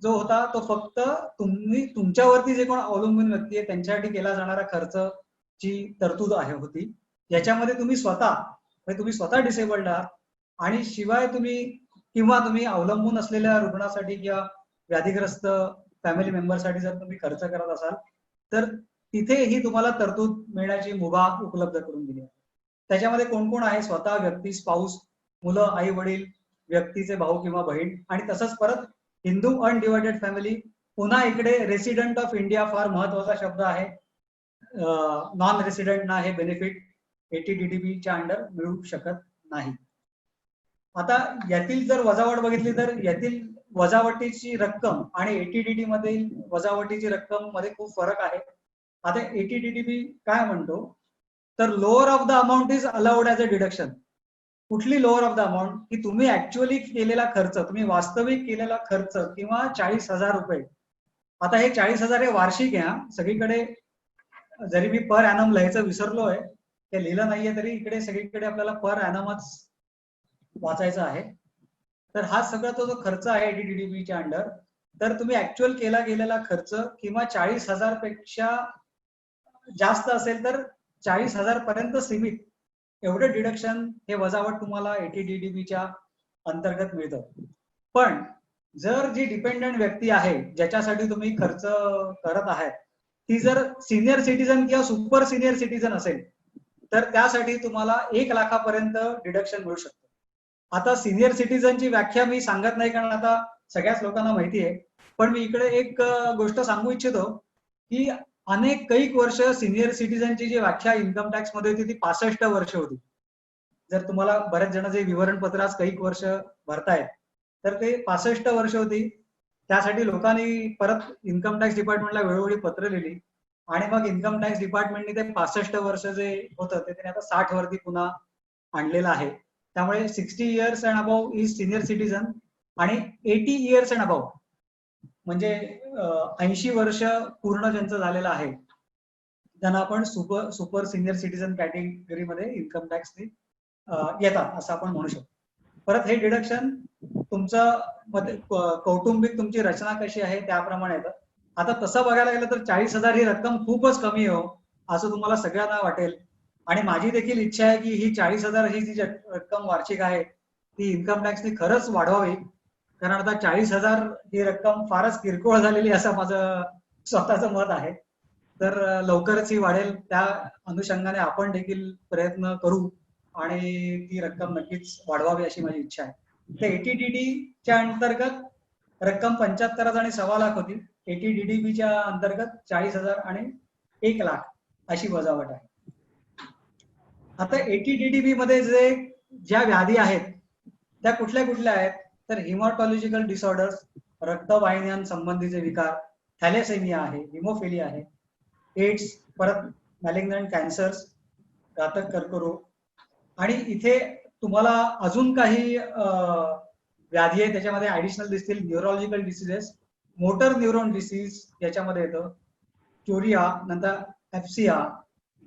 Speaker 3: जो होता तो फक्त तुमच्यावरती जे कोण अवलंबून व्यक्ती आहे त्यांच्यासाठी केला जाणारा खर्चची तरतूद आहे होती. याच्यामध्ये तुम्ही स्वतः डिसेबल्ड आहात आणि शिवाय तुम्ही अवलंबून असलेल्या रुग्णासाठी किंवा व्याधीग्रस्त फॅमिली मेंबरसाठी जर तुम्ही खर्च करत असाल तर तिथेही तुम्हाला तरतूद मिळण्याची मुभा उपलब्ध करून दिली आहे. त्याच्यामध्ये कोण कोण आहे, स्वतः व्यक्ती, स्पाऊस, मुलं, आई वडील, व्यक्तीचे भाऊ किंवा बहीण, आणि तसंच परत हिंदू अनडिवायडेड फॅमिली. पुन्हा इकडे रेसिडेंट ऑफ इंडिया फार महत्वाचा शब्द आहे. नॉन रेसिडेंटना हे बेनिफिट ATDDBच्या अंडर मिळू शकत नाही. आता यातील जर वजावट बघितली तर यातील वजावटीची रक्कम आणि एटीडीडी मधील वजावटीची रक्कम मध्ये खूप फरक आहे. आता एटीडीडीबी काय म्हणतो, तर lower of the amount is allowed as a deduction. कुठली लोअर ऑफ द अमाऊंट, की तुम्ही ऍक्च्युअली केलेला खर्च, तुम्ही वास्तविक केलेला खर्च किंवा 40,000 रुपये. आता हे 40,000 हे वार्षिक आहे. सगळीकडे जरी मी पर ॲनम लिहायचं विसरलोय, ते लिहिलं नाहीये, तरी इकडे सगळीकडे आपल्याला पर ॲनमच वाचायचा आहे. तर हा सगळा तो जो खर्च आहे एटीडीडीबीच्या अंडर, तर तुम्ही ऍक्च्युअल केला गेलेला खर्च किंवा 40,000 पेक्षा जास्त असेल तर 40,000 पर्यंत सीमित एवढं डिडक्शन हे वजावट तुम्हाला एटीडीडीबीच्या अंतर्गत मिळतं. पण जर जी डिपेंडंट व्यक्ती आहे ज्याच्यासाठी तुम्ही खर्च करत आहात, ती जर सिनियर सिटीजन किंवा सुपर सिनियर सिटीजन असेल, तर त्यासाठी तुम्हाला 1 लाखापर्यंत डिडक्शन मिळू शकतं. आता सिनियर सिटीजनची व्याख्या मी सांगत नाही, कारण आता सगळ्याच लोकांना माहिती आहे. पण मी इकडे एक गोष्ट सांगू इच्छितो की कैक वर्ष सिनियर सिटीजनची जी व्याख्या इन्कम टॅक्स मध्ये होती ती 65 वर्ष होती. जर तुम्हाला बरेच जण जे विवरणपत्र आज कैक वर्ष भरतायत, तर ते 65 वर्ष होती. त्यासाठी लोकांनी परत इन्कम टॅक्स डिपार्टमेंटला वेळोवेळी पत्र लिहिली आणि मग इन्कम टॅक्स डिपार्टमेंटने ते 65 वर्ष जे होतं ते त्याने आता 60 वरती पुन्हा आणलेलं आहे. त्यामुळे 60 years and above is senior citizen आणि 80 इयर्स अँड अबाव म्हणजे 80 वर्ष पूर्ण ज्यांचं झालेलं आहे त्यांना आपण सुपर सिनियर सिटीजन कॅटेगरीमध्ये इन्कम टॅक्स येतात असं आपण म्हणू शकतो. परत हे डिडक्शन तुमचं कौटुंबिक तुमची रचना कशी आहे त्याप्रमाणे येतं. आता तसं बघायला गेलं तर 40,000 ही रक्कम खूपच कमी आहे असं तुम्हाला सगळ्यांना वाटेल. आणि माझी देखील इच्छा आहे की ही 40,000 ही जी रक्कम वार्षिक आहे ती इन्कम टॅक्सने खरंच वाढवावी, कारण आता 40,000 ही रक्कम फारच किरकोळ झालेली असं माझं स्वतःचं मत आहे. तर लवकरच ही वाढेल, त्या अनुषंगाने आपण देखील प्रयत्न करू आणि ती रक्कम नक्कीच वाढवावी अशी माझी इच्छा आहे. तर एटीडीडीच्या अंतर्गत रक्कम 75,000 आणि 1.25 लाख होती. एटीडीडीबीच्या अंतर्गत 40,000 आणि 1 लाख अशी वजावट आहे. आता एटीडीडीबी मध्ये ज्या व्याधी आहेत त्या कुठल्या कुठल्या आहेत, तर हिमॅटॉलॉजिकल डिसऑर्डर्स, रक्तवाहिन्यांसंबंधीचे विकार, थॅलेसेमिया आहे, हिमोफिलिया आहे, एड्स, परत मॅलिग्नंट कॅन्सर्स, घातक कर्करोग. आणि इथे तुम्हाला अजून काही व्याधी आहे त्याच्यामध्ये ऍडिशनल दिसतील. Neurological diseases, motor neuron disease याच्यामध्ये येतं, क्युरिया, नंतर एप्सिया,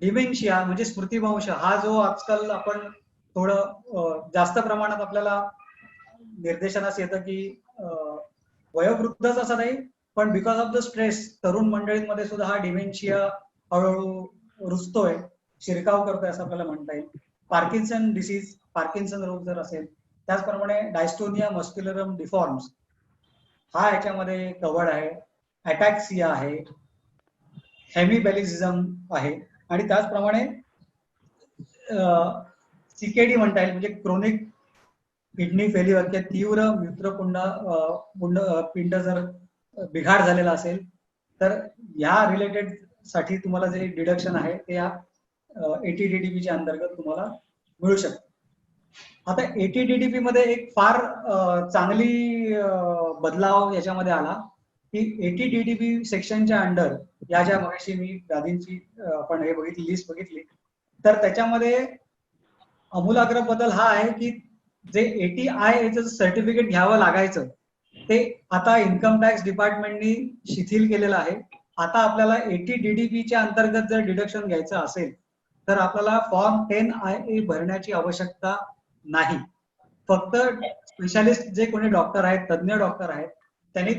Speaker 3: डिमेन्शिया म्हणजे स्मृतिभ्रंश, हा जो आजकाल आपण थोडं जास्त प्रमाणात आपल्याला निर्देशनास येतं की वयोवृद्धच असं नाही, पण बिकॉज ऑफ द स्ट्रेस तरुण मंडळींमध्ये सुद्धा हा डिमेन्शिया हळूहळू रुजतोय, शिरकाव करतोय असं आपल्याला म्हणता येईल. पार्किन्सन डिसीज, पार्किन्सन रोग जर असेल, त्याचप्रमाणे डायस्टोनिया मस्क्युलरम डिफॉर्म्स हा याच्यामध्ये कव्हर्ड आहे. अटॅक्सिया आहे, हेमिबॅलिझम आहे आणि त्याचप्रमाणे सीकेडी म्हणता येईल म्हणजे क्रोनिक किडनी फेल्युअर किंवा तीव्र मूत्रपिंड जर बिघाड झालेला असेल तर ह्या रिलेटेड साठी तुम्हाला जे डिडक्शन आहे ते या एटीडीडीबीच्या अंतर्गत तुम्हाला मिळू शकतं. आता एटीडीडीबी मध्ये एक फार चांगली बदलाव याच्यामध्ये आला की एटीडीडीबी सेक्शनच्या अंडर या ज्या मगाशी मी व्याधींची आपण हे बघितली लिस्ट बघितली, तर त्याच्यामध्ये आमूलाग्र बदल हा आहे की जे ATI सर्टिफिकेट घ्यावं लागायचं ते आता इन्कम टॅक्स डिपार्टमेंटनी शिथिल केलेलं आहे. आता आपल्याला एटीडीडीबीच्या अंतर्गत जर डिडक्शन घ्यायचं असेल तर आपल्याला फॉर्म 10IA भरण्याची आवश्यकता नाही. फक्त स्पेशालिस्ट जे कोणी डॉक्टर आहेत, तज्ञ डॉक्टर आहेत, त्यांनी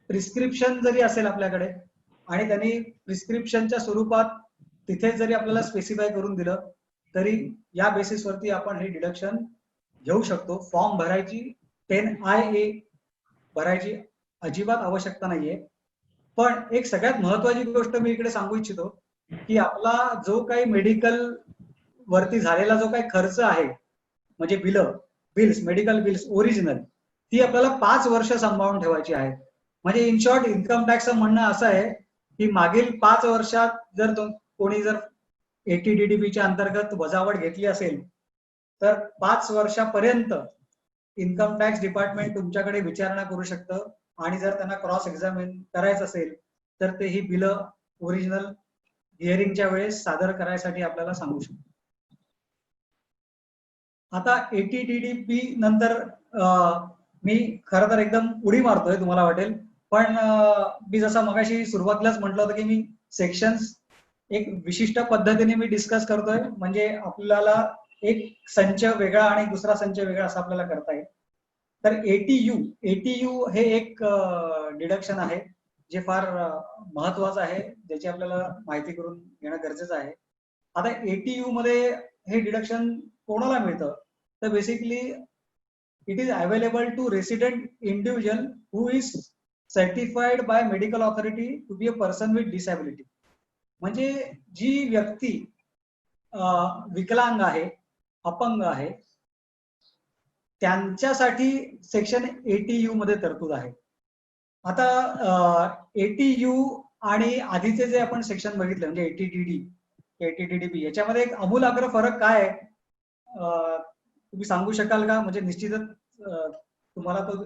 Speaker 3: प्रिस्क्रिप्शन जरी असेल आपल्याकडे आणि त्यांनी प्रिस्क्रिप्शनच्या स्वरूपात तिथे जरी आपल्याला स्पेसिफाय करून दिलं तरी या बेसिसवरती आपण हे डिडक्शन घेऊ शकतो. फॉर्म भरायची 10IA भरायची अजिबात आवश्यकता नाहीये. पण एक सगळ्यात महत्वाची गोष्ट मी इकडे सांगू इच्छितो की आपला जो काही मेडिकल वरती झालेला जो काही खर्च आहे म्हणजे बिल्स, मेडिकल बिल्स ओरिजिनल, ती आपल्याला 5 वर्ष सांभाळून ठेवायची आहे. म्हणजे इन शॉर्ट इन्कम टॅक्सचं म्हणणं असं आहे की मागील 5 वर्षात जर कोणी जर एटीडीडीबीच्या अंतर्गत वजावट घेतली असेल तर 5 वर्षापर्यंत इन्कम टॅक्स डिपार्टमेंट तुमच्याकडे विचारणा करू शकतं आणि जर त्यांना क्रॉस एक्झामिन करायचं असेल तर ते ही बिलं ओरिजिनल हिअरिंगच्या वेळेस सादर करायसाठी आपल्याला सांगू शकतो. आता ATDDP नंतर मी खरं तर एकदम उडी मारतोय तुम्हाला वाटेल, पण मी जसं मगाशी सुरुवातीलाच म्हटलं होतं की मी सेक्शन्स एक विशिष्ट पद्धतीने मी डिस्कस करतोय, म्हणजे आपल्याला एक संच वेगळा आणि दुसरा संच वेगळा असं आपल्याला करता येईल. तर ATU हे एक डिडक्शन आहे जे फार महत्वाचं आहे, ज्याची आपल्याला माहिती करून घेणं गरजेचं आहे. आता ATU मध्ये हे डिडक्शन कोणाला मिळतं, तर basically it is available to resident individual who is certified by medical authority to be a person with disability. म्हणजे जी व्यक्ती विकलांग आहे, अपंग आहे, त्यांच्यासाठी सेक्शन ATU मध्ये तरतूद आहे. आता ATU आणि आधीचे जे आपण सेक्शन बघितले म्हणजे ATDDP याच्यामध्ये एक आमूलाग्र फरक काय आहे तुम्ही सांगू शकाल का? म्हणजे निश्चितच तुम्हाला तो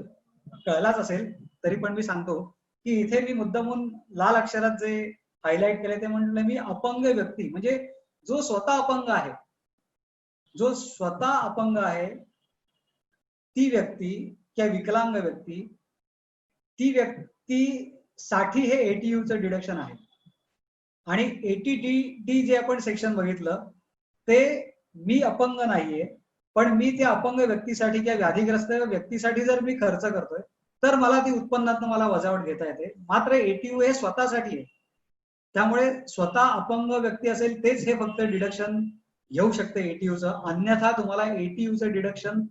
Speaker 3: कळलाच असेल, तरी पण मी सांगतो की इथे मी मुद्दामून लाल अक्षरात जे हायलाइट केले ते म्हटलं मी अपंग व्यक्ती, म्हणजे जो स्वतः अपंग आहे ती व्यक्ती किंवा विकलांग व्यक्ती, ती व्यक्तीसाठी हे ATUचं डिडक्शन आहे. आणि ATDD जे आपण सेक्शन बघितलं ते मी अपंग नाहीये, पण मी त्या अपंग व्यक्तीसाठी किंवा व्याधीग्रस्त व्यक्तीसाठी जर मी खर्च करतोय तर मला ती उत्पन्नातनं मला वजावट घेता येते. मात्र ATU हे स्वतःसाठी आहे, त्यामुळे स्वतः अपंग व्यक्ती असेल तेच हे फक्त डिडक्शन घेऊ शकते ATUचं, अन्यथा तुम्हाला ATUचं डिडक्शन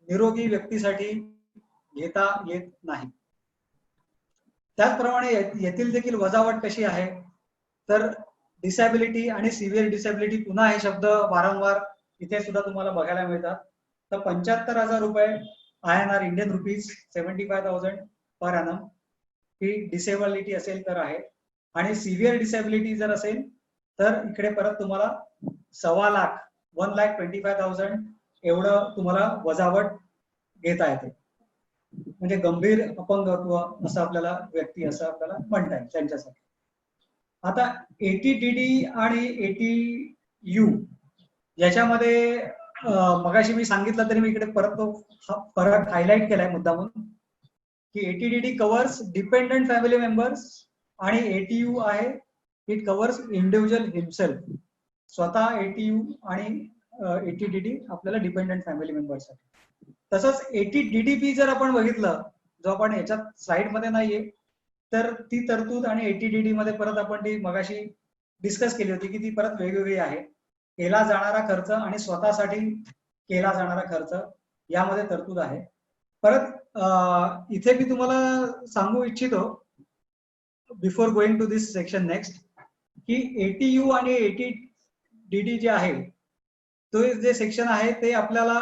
Speaker 3: निरोगी व्यक्तीसाठी घेता येत नाही. त्याचप्रमाणे येथील देखील वजावट कशी आहे, तर डिसॅबिलिटी आणि सिव्हिअर डिसॅबिलिटी, पुन्हा हे शब्द वारंवार इथे सुद्धा तुम्हाला बघायला मिळतात. तर 75,000 रुपये INR इंडियन रुपीज 75,000 पर annum ही डिसेबिलिटी असेल तर आहे, आणि सिव्हिअर डिसॅबिलिटी जर असेल तर इकडे परत तुम्हाला 1,25,000 1,25,000 एवढं तुम्हाला वजावट घेता येते. म्हणजे गंभीर अपंगत्व असं आपल्याला व्यक्ती असं आपल्याला म्हणता येईल त्यांच्यासाठी. आता ATDD आणि ATU याच्यामध्ये मगाशी मी सांगितलं तरी मी इकडे परत तो फरक हायलाइट केलाय मुद्दामून की ATDD covers dependent family members आणि ATU आहे इट कव्हर्स इंडिव्हिज्युअल हिमसेल्फ. स्वतः ATU आणि ATDD आपल्याला डिपेंडंट फॅमिली मेंबर्ससाठी. तसंच ATDDP जर आपण बघितलं, जो आपण याच्यात स्लाइड मध्ये नाहीये, तर ती तरतूद आणि ATDD मध्ये परत आपण ती मगाशी डिस्कस केली होती की ती परत वेगवेगळी आहे. केला जाणारा खर्च आणि स्वतःसाठी केला जाणारा खर्च यामध्ये तरतूद आहे. परत इथे मी तुम्हाला सांगू इच्छितो before going to this section next की ATU आणि ATDD जे आहे तो जे सेक्शन आहे ते आपल्याला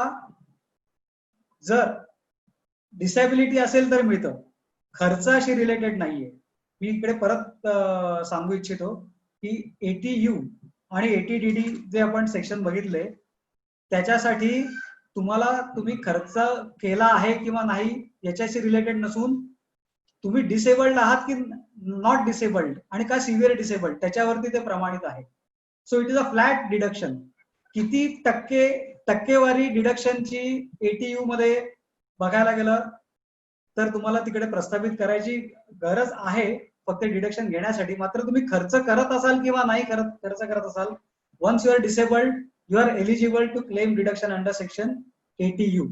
Speaker 3: जर डिसॅबिलिटी असेल तर मिळतं, खर्चाशी रिलेटेड नाहीये. मी इकडे परत सांगू इच्छितो की ATU आणि ATDD जे आपण सेक्शन बघितले त्याच्यासाठी तुम्ही खर्च केला आहे किंवा नाही याच्याशी रिलेटेड नसून तुम्ही डिसेबल्ड आहात की नॉट डिसेबल्ड आणि का सिव्हिअर डिसेबल्ड त्याच्यावरती ते प्रमाणित आहे. So it is a flat deduction. किती टक्केवारी डिडक्शनची ATU मध्ये बघायला गेलं तर तुम्हाला तिकडे प्रस्थापित करायची गरज आहे फक्त डिडक्शन घेण्यासाठी. मात्र तुम्ही खर्च करत असाल किंवा नाही खर्च करत असाल, once you are disabled you are eligible to claim deduction under section ATU.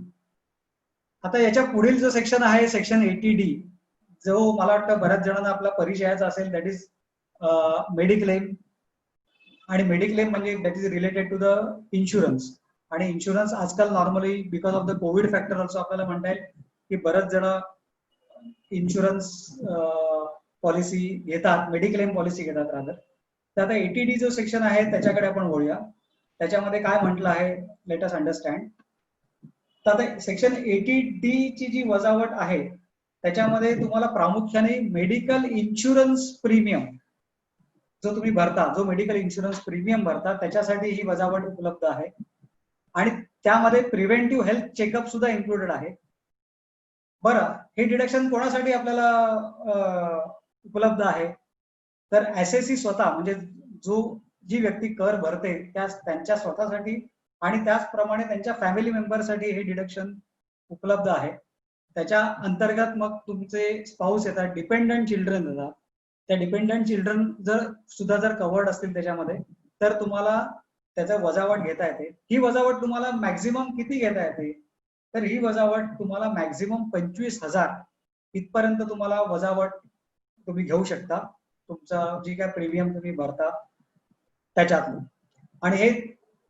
Speaker 3: आता याच्या पुढील जो सेक्शन आहे सेक्शन ATD, जो मला वाटतं बऱ्याच जणांना आपला परिचयाचा असेल, दॅट इज मेडिक्लेम. आणि मेडिक्लेम म्हणजे that is related to the insurance. आणि इन्शुरन्स आजकाल normally because of the covid factor also आपल्याला म्हणता येईल की बरेच जण इन्शुरन्स पॉलिसी घेतात, मेडिक्लेम पॉलिसी घेतात रादर. तर आता ATD जो सेक्शन आहे त्याच्याकडे आपण वळूया. त्याच्यामध्ये काय म्हटलं आहे लेट अस अंडरस्टँड. तर आता सेक्शन ATD ची जी वजावट आहे त्याच्यामध्ये तुम्हाला प्रामुख्याने मेडिकल इन्शुरन्स प्रीमियम जो तुम्ही भरता, जो मेडिकल इन्शुरन्स प्रीमियम भरता त्याच्यासाठी ही वजावट उपलब्ध आहे. आणि त्यामध्ये प्रिव्हेंटिव्ह हेल्थ चेकअप सुद्धा इन्क्लुडेड आहे. बरं, हे डिडक्शन कोणासाठी आपल्याला उपलब्ध आहे? तर एसएससी स्वतः म्हणजे जी व्यक्ती कर भरते त्यांच्या स्वतःसाठी आणि त्याचप्रमाणे त्यांच्या फॅमिली मेंबरसाठी हे डिडक्शन उपलब्ध आहे. त्याच्या अंतर्गत मग तुमचे स्पाऊस येतात, डिपेंडंट चिल्ड्रन येतात. त्या डिपेंडंट चिल्ड्रन जर कव्हर्ड असतील त्याच्यामध्ये, तर तुम्हाला त्याचं वजावट घेता येते. ही वजावट तुम्हाला मॅक्झिमम किती घेता येते? तर ही वजावट तुम्हाला मॅक्झिमम 25,000 इथपर्यंत तुम्हाला वजावट तुम्ही घेऊ शकता, तुमचा जी काय प्रीमियम तुम्ही भरता त्याच्यातून. आणि हे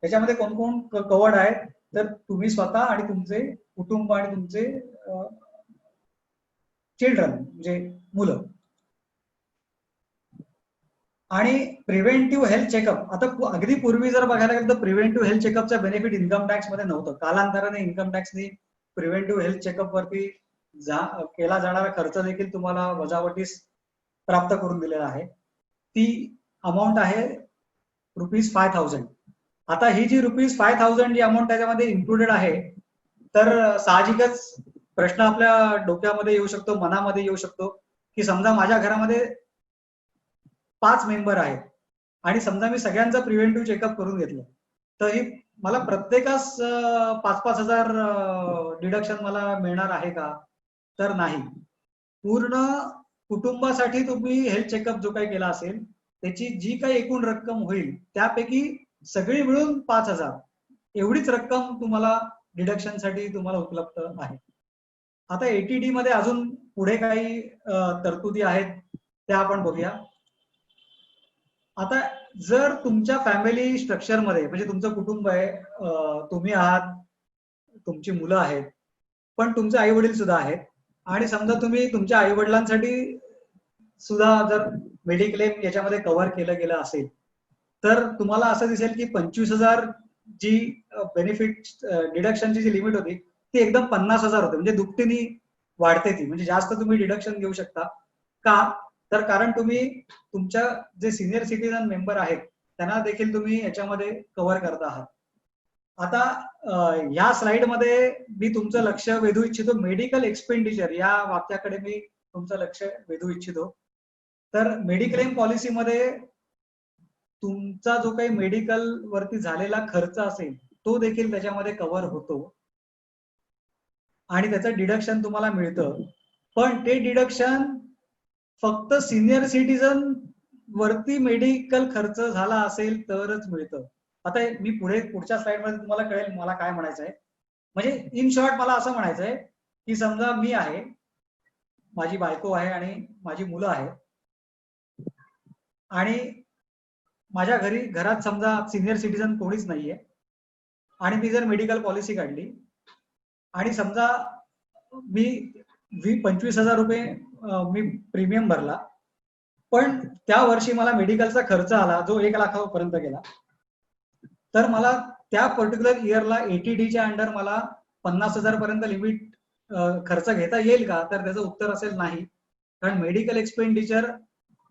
Speaker 3: त्याच्यामध्ये कोण कोण कव्हर्ड आहेत? तर तुम्ही स्वतः आणि तुमचे कुटुंब आणि तुमचे चिल्ड्रन म्हणजे मुलं. आणि प्रिव्हेंटिव्ह हेल्थ चेकअप, आता अगदी पूर्वी जर बघायला गेलं तर प्रिव्हेंटिव्ह हेल्थ चेकअपचा बेनिफिट इन्कम टॅक्स मध्ये नव्हतं. कालांतराने इन्कम टॅक्सनी प्रिव्हेंटिव्ह हेल्थ चेकअप वरती केला जाणारा खर्च देखील तुम्हाला वजावटीस प्राप्त करून दिलेला आहे. ती अमाऊंट आहे ₹5,000. आता ही जी ₹5,000 जी अमाऊंट त्याच्यामध्ये इन्क्लुडेड आहे, तर साहजिकच प्रश्न आपल्या डोक्यामध्ये येऊ शकतो, मनामध्ये येऊ शकतो, की समजा माझ्या घरामध्ये 5 मेंबर आहेत आणि समजा मी सगळ्यांचं प्रिव्हेंटिव्ह चेकअप करून घेतलं, तर ही मला प्रत्येकास 5,000 डिडक्शन मला मिळणार आहे का? तर नाही. पूर्ण कुटुंबासाठी तुम्ही हेल्थ चेकअप जो काही केला असेल त्याची जी काही एकूण रक्कम होईल त्यापैकी सगळी मिळून 5,000 एवढीच रक्कम तुम्हाला डिडक्शनसाठी तुम्हाला उपलब्ध आहे. आता एटीडी मध्ये अजून पुढे काही तरतुदी आहेत त्या आपण बघूया. आता जर तुमच्या फॅमिली स्ट्रक्चर मध्ये म्हणजे तुमचं कुटुंब आहे, तुम्ही आहात, तुमची मुलं आहेत, पण तुमचे आई वडील सुद्धा आहेत, आणि समजा तुम्ही तुमच्या आई वडिलांसाठी सुद्धा जर मेडिक्लेम याच्यामध्ये कव्हर केलं गेलं असेल, तर तुम्हाला असं दिसेल की 25,000 जी बेनिफिट डिडक्शनची जी लिमिट होती ती एकदम 50,000 होते, म्हणजे दुपटीने वाढते ती, म्हणजे जास्त तुम्ही डिडक्शन घेऊ शकता. का? तर कारण तुम्ही तुमच्या जे सिनियर सिटीजन मेंबर आहेत त्यांना देखील तुम्ही याच्यामध्ये कव्हर करत आहात. आता ह्या स्लाइड मध्ये मी तुमचं लक्ष वेधू इच्छितो, मेडिकल एक्सपेंडिचर या वाक्याकडे मी तुमचं लक्ष वेधू इच्छितो. तर मेडिक्लेम पॉलिसीमध्ये तुमचा जो काही मेडिकल वरती झालेला खर्च असेल तो देखील त्याच्यामध्ये कव्हर होतो आणि त्याचं डिडक्शन तुम्हाला मिळतं. पण ते डिडक्शन फक्त सिनियर सिटीजन वरती मेडिकल खर्च झाला असेल तरच मिळतं. आता मी पुढच्या स्लाइड मध्ये तुम्हाला कळेल मला काय म्हणायचं आहे. म्हणजे इन शॉर्ट मला असं म्हणायचं आहे की समजा मी आहे, माझी बायको आहे आणि माझी मुलं आहेत, आणि माझ्या घरात समजा सिनियर सिटीजन कोणीच नाहीये, आणि मी जर मेडिकल पॉलिसी काढली आणि समजा मी 25,000 रुपये मी प्रीमियम भरला, पण त्या वर्षी मला मेडिकलचा खर्च आला जो 1 लाखापर्यंत गेला, तर मला त्या पर्टिक्युलर इयरला एटीडीच्या अंडर मला 50,000 पर्यंत लिमिट खर्च घेता येईल का? तर त्याचं उत्तर असेल नाही. कारण मेडिकल एक्सपेंडिचर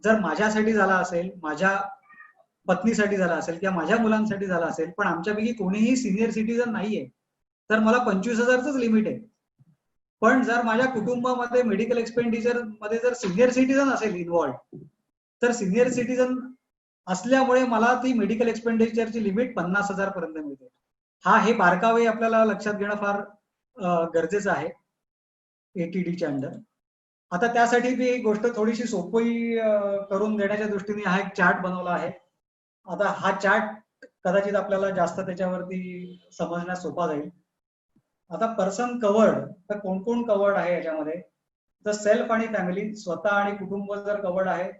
Speaker 3: जर माझ्यासाठी झाला असेल, माझ्या पत्नीसाठी झाला असेल किंवा माझ्या मुलांसाठी झाला असेल, पण आमच्यापैकी कोणीही सिनियर सिटीजन नाहीये, तर मला 25,000च लिमिट आहे. पण जर माझ्या कुटुंबामध्ये मेडिकल एक्सपेंडिचर मध्ये जर सिनियर सिटीजन असेल इन्व्हॉल्ड, तर सिनियर सिटीजन असल्यामुळे मला ती मेडिकल एक्सपेंडिचरची लिमिट 50,000 पर्यंत मिळते. हे बारकावे आपल्याला लक्षात घेणं फार गरजेचं आहे एटीडीच्या अंडर. आता त्यासाठी मी एक गोष्ट थोडीशी सोपी करून देण्याच्या दृष्टीने हा एक चार्ट बनवला आहे. आता हा चार्ट कदाचित आपल्याला जास्त त्याच्यावरती समजण्यास सोपा जाईल. आता पर्सन कव्हर्ड, तर कोण कोण कव्हर्ड आहे याच्यामध्ये? तर सेल्फ आणि फॅमिली, स्वतः आणि कुटुंब जर कव्हर्ड आहे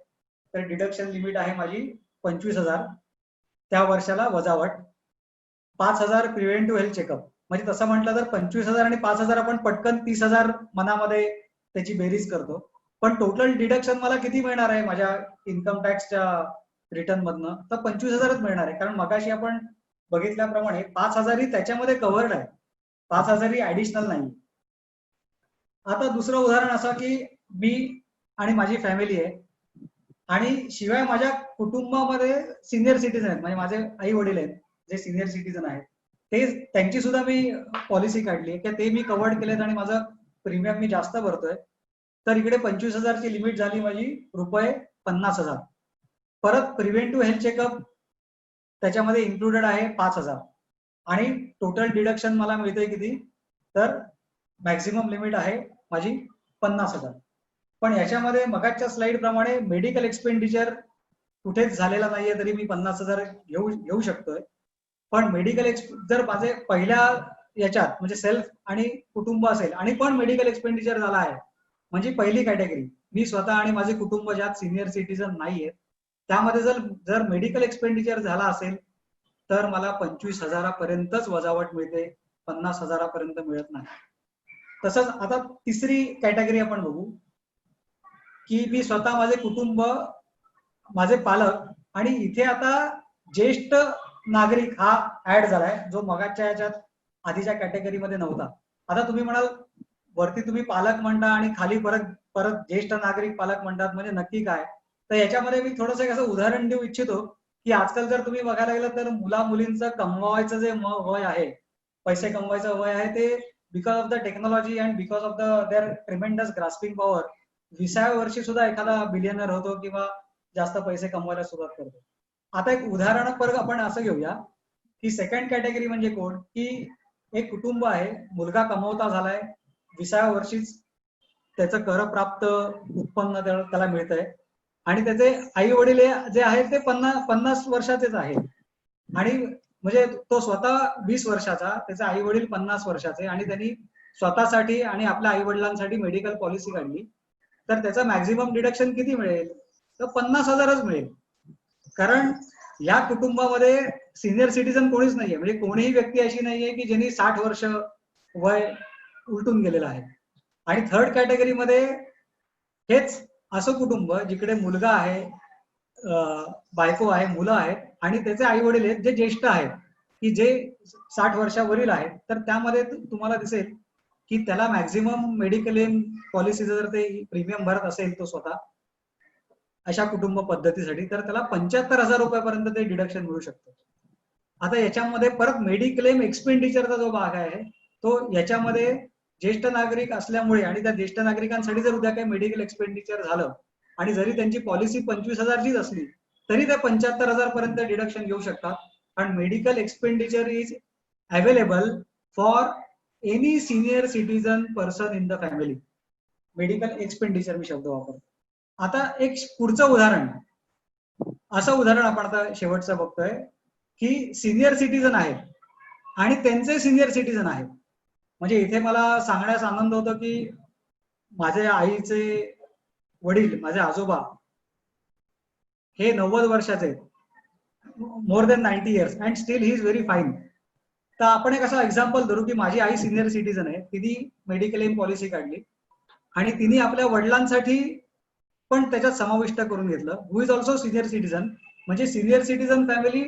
Speaker 3: तर डिडक्शन लिमिट आहे माझी 25,000 त्या वर्षाला वजावट. 5,000 प्रिव्हेंटिव्ह हेल्थ चेकअप, म्हणजे तसं म्हटलं तर 25,000 आणि 5,000 आपण पटकन 30,000 मनामध्ये त्याची बेरीज करतो. पण टोटल डिडक्शन मला किती मिळणार आहे माझ्या इन्कम टॅक्सच्या रिटर्न मधनं? तर 25,000च मिळणार आहे. कारण मगाशी आपण बघितल्याप्रमाणे 5,000 ही त्याच्यामध्ये कव्हर्ड आहे, 5,000 ही ऍडिशनल नाही. आता दुसरं उदाहरण असं की मी आणि माझी फॅमिली आहे, आणि शिवाय माझ्या कुटुंबामध्ये सिनियर सिटीजन आहेत, म्हणजे माझे आई वडील आहेत जे सिनियर सिटीजन आहेत, ते त्यांची सुद्धा मी पॉलिसी काढली आहे की ते मी कव्हर्ड केलेत आणि माझं प्रीमियम मी जास्त भरतोय. तर इकडे 25,000ची लिमिट झाली माझी ₹50,000. परत प्रिव्हेंटिव्ह हेल्थ चेकअप त्याच्यामध्ये इन्क्लुडेड आहे 5,000 आणि टोटल डिडक्शन मला मिळतंय किती, तर मॅक्झिमम लिमिट आहे माझी 50,000. पण याच्यामध्ये मगाच्या स्लाइड प्रमाणे मेडिकल एक्सपेंडिचर कुठेच झालेला नाहीये, तरी मी 50,000 घेऊ शकतोय. पण मेडिकल जर माझे पहिल्या याच्यात म्हणजे सेल्फ आणि कुटुंब असेल आणि पण मेडिकल एक्सपेंडिचर झाला आहे, म्हणजे पहिली कॅटेगरी मी स्वतः आणि माझे कुटुंब ज्यात सिनियर सिटीजन नाहीये, त्यामध्ये जर मेडिकल एक्सपेंडिचर झाला असेल तर मला 25,000 पर्यंतच वजावट मिळते, 50,000 पर्यंत मिळत नाही. तसंच आता तिसरी कॅटेगरी आपण बघू की मी स्वतः, माझे कुटुंब, माझे पालक आणि इथे आता ज्येष्ठ नागरिक हा ऍड झालाय, जो मगाच्या याच्यात आधीच्या कॅटेगरीमध्ये नव्हता. आता तुम्ही म्हणाल वरती तुम्ही पालक म्हणता आणि खाली परत परत ज्येष्ठ नागरिक पालक म्हणतात, म्हणजे नक्की काय? तर याच्यामध्ये मी थोडंसं असं उदाहरण देऊ इच्छितो की आजकाल जर तुम्ही बघायला गेलं तर मुला मुलींचं कमवायचं जे वय आहे, पैसे कमवायचं वय आहे, ते because of the technology and because of their tremendous grasping power 20व्या वर्षी सुद्धा एखादा बिलियनर होतो किंवा जास्त पैसे कमवायला सुरुवात करतो. आता एक उदाहरण परत आपण असं घेऊया की सेकंड कॅटेगरी म्हणजे कोण, की एक कुटुंब आहे, मुलगा कमवता झालाय, 20व्या वर्षीच त्याचं करप्राप्त उत्पन्न त्याला मिळतंय आणि त्याचे आई वडील जे आहेत ते 50 वर्षाचेच आहेत आणि म्हणजे तो स्वतः 20 वर्षाचा, त्याचे आई वडील 50 वर्षाचे आणि त्यांनी स्वतःसाठी आणि आपल्या आई वडिलांसाठी मेडिकल पॉलिसी काढली. तर त्याचं मॅक्झिमम डिडक्शन किती मिळेल, तर 50,000च मिळेल. कारण या कुटुंबामध्ये सिनियर सिटीजन कोणीच नाहीये, म्हणजे कोणीही व्यक्ती अशी नाहीये की ज्यांनी 60 वर्ष वय उलटून गेलेलं आहे. आणि थर्ड कॅटेगरीमध्ये हेच असं कुटुंब जिकडे मुलगा आहे, बायको आहे, मुलं आहेत आणि त्याचे आई वडील आहेत जे ज्येष्ठ आहेत, की जे 60 वर्षावरील आहेत. तर त्यामध्ये तुम्हाला दिसेल की त्याला मॅक्झिमम मेडिक्लेम पॉलिसी जर ते प्रीमियम भरत असेल तो स्वतः अशा कुटुंब पद्धतीसाठी, तर त्याला 75,000 रुपयापर्यंत ते डिडक्शन मिळू शकतं. आता याच्यामध्ये परत मेडिक्लेम एक्सपेंडिचरचा जो भाग आहे तो याच्यामध्ये ज्येष्ठ नागरिक असल्यामुळे आणि त्या ज्येष्ठ नागरिकांसाठी जर उद्या काही मेडिकल एक्सपेंडिचर झालं आणि जरी त्यांची पॉलिसी 25,000चीच असली तरी ते 75,000 पर्यंत डिडक्शन घेऊ शकतात. आणि medical expenditure is available for any senior citizen person in the family. Medical expenditure मी शब्द वापरतो. आता एक पुढचं उदाहरण, असं उदाहरण आपण आता शेवटचं बघतोय की सिनियर सिटीजन आहेत आणि त्यांचे सिनियर सिटीजन आहेत. म्हणजे इथे मला सांगण्यास आनंद होतो की माझ्या आईचे वडील, माझे आजोबा हे 90 वर्षाचे आहेत, more than 90 years and still he is very fine. तर आपण एक असं एक्झाम्पल धरू की माझी आई सिनियर सिटीजन आहे, तिने मेडिक्लेम पॉलिसी काढली आणि तिने आपल्या वडिलांसाठी पण त्याच्यात समाविष्ट करून घेतलं, हु इज ऑल्सो सिनियर सिटीजन. म्हणजे senior citizen family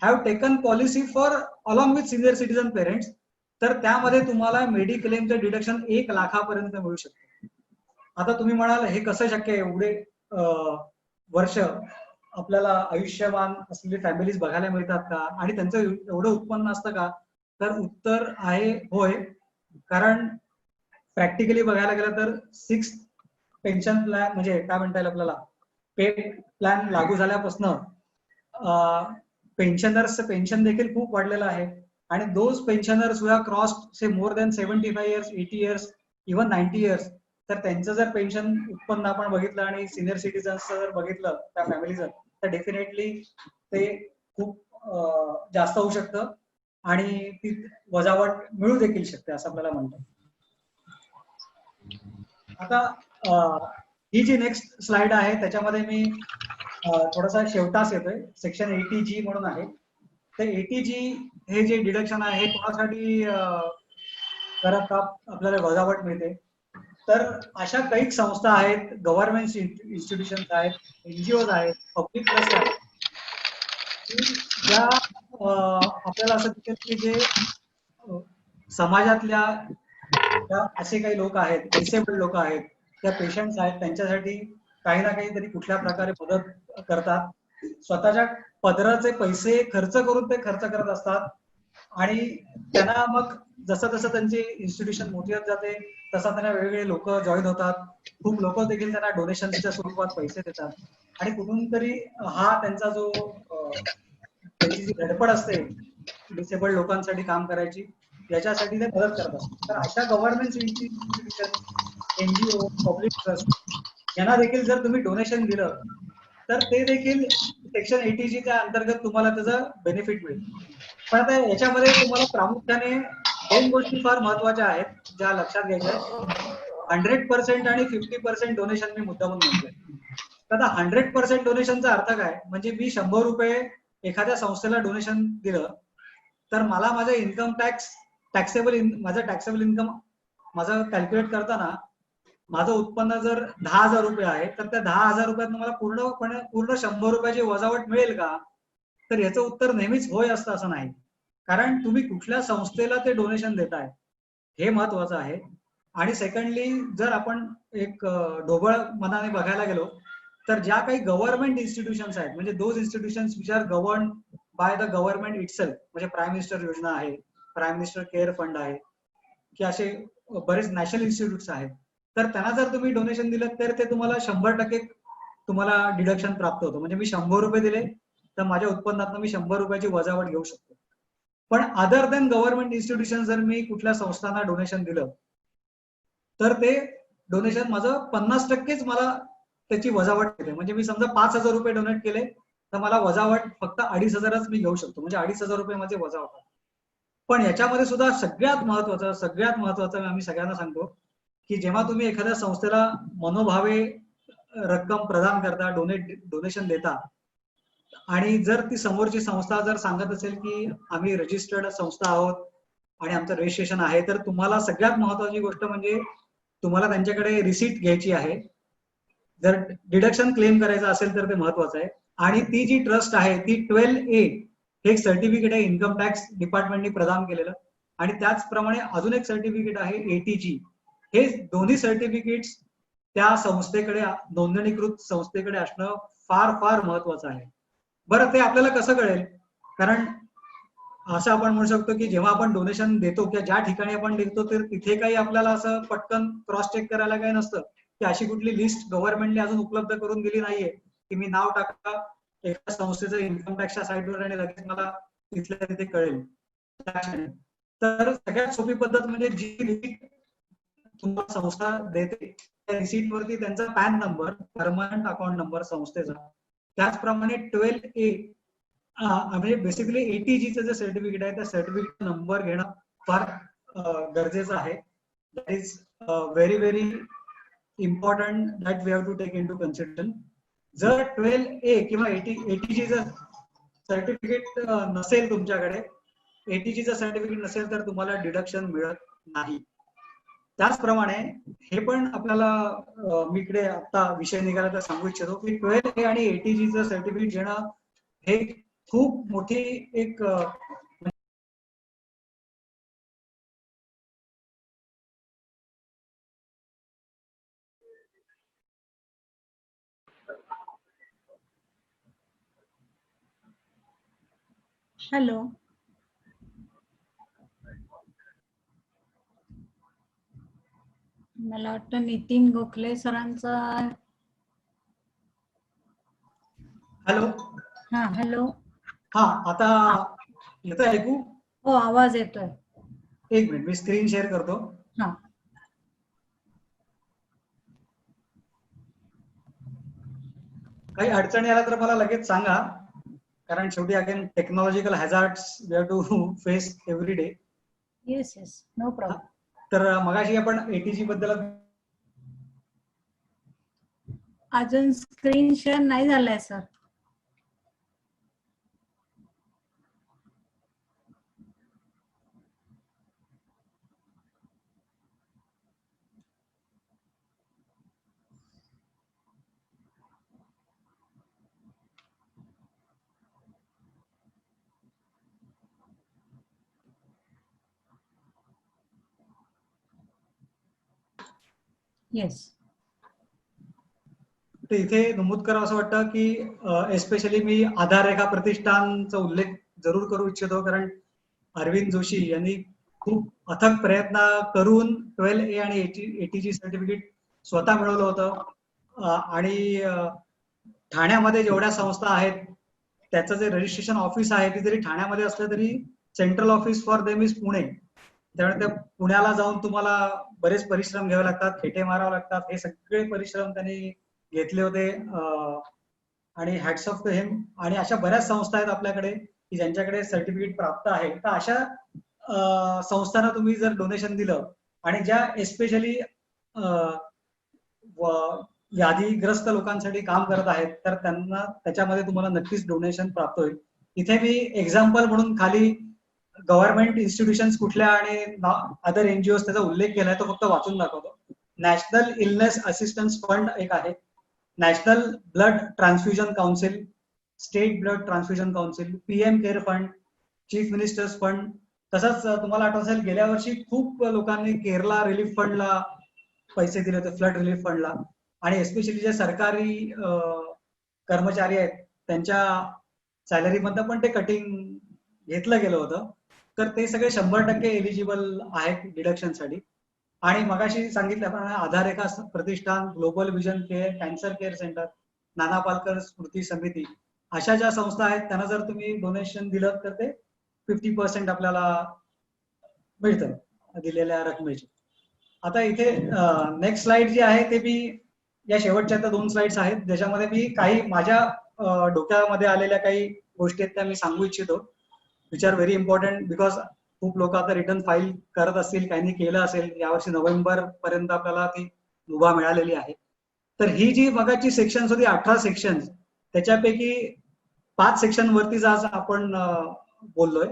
Speaker 3: have taken policy for along with senior citizen parents. तर त्यामध्ये तुम्हाला मेडिक्लेमचं डिडक्शन 1 लाखापर्यंत मिळू शकतं. आता तुम्ही म्हणाल हे कसं शक्य आहे, एवढे वर्ष आपल्याला आयुष्यवान असलेली फॅमिलीज बघायला मिळतात का आणि त्यांचं एवढं उत्पन्न असतं का? तर उत्तर आहे होय. कारण प्रॅक्टिकली बघायला गेलं तर 6 पेन्शन प्लॅन म्हणजे काय म्हणता येईल आपल्याला, पे प्लॅन लागू झाल्यापासून पेन्शनर्स पेन्शन देखील खूप वाढलेलं आहे आणि those pensioners who have crossed say more than 75 years, 80 years, even 90 years, तर त्यांचं जर पेन्शन उत्पन्न आपण बघितलं आणि सिनियर सिटीजन्सचं जर बघितलं त्या फॅमिलीचं, तर डेफिनेटली ते खूप जास्त होऊ शकतं आणि ती वजावट मिळू देखील शकते असं आपल्याला म्हणतात. आता ही जी नेक्स्ट स्लाइड आहे त्याच्यामध्ये मी थोडासा शेवटास येतोय. सेक्शन 80G म्हणून आहे. ते 80G हे जे डिडक्शन आहे हे कोणासाठी करत आपल्याला वजावट मिळते, तर अशा काही संस्था आहेत, गव्हर्नमेंट इन्स्टिट्यूशन्स आहेत, NGOज आहेत, पब्लिक ट्रस्ट आहेत, ज्या आपल्याला असं दिसेल की जे समाजातल्या असे काही लोक आहेत, डिसेबल्ड लोक आहेत, त्या पेशंट्स आहेत, त्यांच्यासाठी काही ना काहीतरी कुठल्या प्रकारे मदत करतात. स्वतःच्या पदराचे पैसे खर्च करून ते खर्च करत असतात आणि त्यांना मग जसं जसं त्यांची इन्स्टिट्यूशन मोठी होत जाते तसा त्यांना वेगवेगळे लोक जॉईन होतात. खूप लोक देखील त्यांना डोनेशनच्या स्वरूपात पैसे देतात आणि कुठून तरी हा त्यांचा जो त्यांची जी धडपड असते डिसेबल्ड लोकांसाठी काम करायची याच्यासाठी ते मदत करतात. तर अशा government institution, NGO, public trust यांना देखील जर तुम्ही डोनेशन दिलं तर ते देखील सेक्शन 80G च्या अंतर्गत तुम्हाला त्याचं बेनिफिट मिळेल. पण आता याच्यामध्ये तुम्हाला प्रामुख्याने 2 गोष्टी फार महत्वाच्या आहेत ज्या लक्षात घ्यायच्या आहेत. 100% आणि 50% डोनेशन मी मुद्दामून म्हटलंय. तर आता 100% डोनेशनचा अर्थ काय, म्हणजे मी 100 रुपये एखाद्या संस्थेला डोनेशन दिलं तर मला माझं इन्कम माझं टॅक्सेबल इन्कम माझं कॅल्क्युलेट करताना माझं उत्पन्न जर 10,000 रुपये आहे तर त्या 10,000 रुपयात मला पूर्ण 100 रुपयाची वजावट मिळेल का, तर याचं उत्तर नेहमीच होय असतं असं नाही. कारण तुम्ही कुठल्या संस्थेला ते डोनेशन देताय हे महत्वाचं आहे. आणि सेकंडली जर आपण एक ढोबळ मनाने बघायला गेलो तर ज्या काही गव्हर्नमेंट इन्स्टिट्यूशन्स आहेत, म्हणजे those institutions which are govern by the government itself, म्हणजे प्राईम मिनिस्टर योजना आहे, प्राईम मिनिस्टर केअर फंड आहे, की असे बरेच नॅशनल इन्स्टिट्यूट्स आहेत, तर त्यांना जर तुम्ही डोनेशन दिलं तर ते तुम्हाला 100% तुम्हाला डिडक्शन प्राप्त होतं. म्हणजे मी 100 रुपये दिले तर माझ्या उत्पन्नातून मी 100 रुपयाची वजावट घेऊ शकतो. पण अदर देन गव्हर्नमेंट इन्स्टिट्यूशन जर मी कुठल्या संस्थांना डोनेशन दिलं तर ते डोनेशन माझं 50%च मला त्याची वजावट केली. म्हणजे मी समजा 5,000 रुपये डोनेट केले तर मला वजावट फक्त 2,500च मी घेऊ शकतो, म्हणजे 2,500 रुपये माझे वजा होतात. पण याच्यामध्ये सुद्धा सगळ्यात महत्वाचं आम्ही सगळ्यांना सांगतो की जेव्हा तुम्ही एखाद्या संस्थेला मनोभावे रक्कम प्रदान करता, डोनेशन देता, आणि जर ती समोरची संस्था जर सांगत असेल की आम्ही रजिस्टर्ड संस्था आहोत आणि आमचं रजिस्ट्रेशन आहे, तर तुम्हाला सगळ्यात महत्वाची गोष्ट म्हणजे तुम्हाला त्यांच्याकडे रिसीट घ्यायची आहे. जर डिडक्शन क्लेम करायचं असेल तर ते महत्वाचं आहे. आणि ती जी ट्रस्ट आहे ती 12A हे एक सर्टिफिकेट आहे इन्कम टॅक्स डिपार्टमेंटने प्रदान केलेलं, आणि त्याचप्रमाणे अजून एक सर्टिफिकेट आहे ATG. हे दोन्ही सर्टिफिकेट्स त्या संस्थेकडे, नोंदणीकृत संस्थेकडे असणं फार फार महत्वाचं आहे. बरं, ते आपल्याला कसं कळेल? कारण असं आपण म्हणू शकतो की जेव्हा आपण डोनेशन देतो किंवा ज्या ठिकाणी आपण देतो तर तिथे काही आपल्याला असं पटकन क्रॉस चेक करायला काही नसतं की अशी कुठली लिस्ट गव्हर्नमेंटने अजून उपलब्ध करून दिली नाहीये की मी नाव टाका एका संस्थेचं इन्कम टॅक्सच्या साईटवर आणि लगेच मला तिथल्या तिथे कळेल. तर सगळ्यात सोपी पद्धत म्हणजे जी रिसीट तुम्हाला संस्था देते त्या रिसीट वरती त्यांचा pan number, permanent account number संस्थेचा, त्याचप्रमाणे 12A म्हणजे बेसिकली ATGचं जे सर्टिफिकेट आहे त्या सर्टिफिकेट नंबर घेणं फार गरजेचं आहे. That is very very important that we have to take in to consideration. जर 12A किंवा ATGचं सर्टिफिकेट नसेल तुमच्याकडे, ATGचं सर्टिफिकेट नसेल तर तुम्हाला डिडक्शन मिळत नाही. त्याचप्रमाणे हे पण आपल्याला मी इकडे आता विषय निघाला तर सांगू इच्छितो की 12A आणि ATGचं सर्टिफिकेट घेणं हे खूप मोठी एक
Speaker 1: हॅलो, मला वाटतं नितीन गोखले सरांचा.
Speaker 3: हॅलो.
Speaker 1: हा, हॅलो.
Speaker 3: हा, आता येतोय ऐकू?
Speaker 1: हो, आवाज येतोय.
Speaker 3: एक मिनिट, मी स्क्रीन शेअर करतो.
Speaker 1: हा,
Speaker 3: काही अडचणी आल्या तर मला लगेच सांगा, कारण शेवटी again technological hazards we have to face every day.
Speaker 1: Yes yes, no problem.
Speaker 3: तर मगाशी आपण ATG बद्दल
Speaker 1: अजून स्क्रीन शेअर नाही झालाय सर. येस.
Speaker 3: तर इथे नमूद करावं असं वाटतं की एस्पेशली मी आधार रेखा प्रतिष्ठानचा उल्लेख जरूर करू इच्छितो, कारण अरविंद जोशी यांनी खूप अथक प्रयत्न करून 12A आणि 80G सर्टिफिकेट स्वतः मिळवलं होतं. आणि ठाण्यामध्ये जेवढ्या संस्था आहेत त्याचं जे रजिस्ट्रेशन ऑफिस आहे ते जरी ठाण्यामध्ये असलं तरी central office for them is Pune. त्यामुळे त्या पुण्याला जाऊन तुम्हाला बरेच परिश्रम घ्यावे लागतात, खेटे मारावे लागतात. हे सगळे परिश्रम त्यांनी घेतले होते आणि हॅट्स ऑफ टू हिम. आणि अशा बऱ्याच संस्था आहेत आपल्याकडे की ज्यांच्याकडे सर्टिफिकेट प्राप्त आहे. तर अशा संस्थांना तुम्ही जर डोनेशन दिलं आणि ज्या एस्पेशली व्याधीग्रस्त लोकांसाठी काम करत आहेत तर त्यांना त्याच्यामध्ये तुम्हाला नक्कीच डोनेशन प्राप्त होईल. इथे मी एक्झाम्पल म्हणून खाली गव्हर्नमेंट इन्स्टिट्यूशन्स कुठल्या आणि अदर एनजीओ त्याचा उल्लेख केलाय, तो फक्त वाचून दाखवतो. नॅशनल इलनेस असिस्टन्स फंड एक आहे, national blood transfusion council, state blood transfusion council, PM care fund, chief ministers fund. तसंच तुम्हाला आठवत असेल गेल्या वर्षी खूप लोकांनी केरला रिलीफ फंडला पैसे दिले होते, फ्लड रिलीफ फंडला. आणि एस्पेशली जे सरकारी कर्मचारी आहेत त्यांच्या सॅलरी मधनं पण ते कटिंग घेतलं गेलं होतं. तर ते सगळे 100% एलिजिबल आहेत डिडक्शनसाठी. आणि मगाशी सांगितल्याप्रमाणे Adharekha Pratishthan, global vision care, cancer care centre, Nana Palkar Smriti Samiti, अशा ज्या संस्था आहेत त्यांना जर तुम्ही डोनेशन दिलं तर ते 50% आपल्याला मिळतं दिलेल्या रकमेची. आता इथे नेक्स्ट स्लाइड जी आहे ते मी या शेवटच्या 2 स्लाइड्स आहेत ज्याच्यामध्ये मी काही माझ्या डोक्यामध्ये आलेल्या काही गोष्टी आहेत त्या मी सांगू इच्छितो, which are very important. Because खूप लोक आता रिटर्न फाईल करत असतील, काहींनी केलं असेल. यावर्षी नोव्हेंबर पर्यंत आपल्याला ती मुभा मिळालेली आहे. तर ही जी मगाची सेक्शन्स होती 18 सेक्शन्स, त्याच्यापैकी 5 सेक्शन वरतीच आज आपण बोललोय.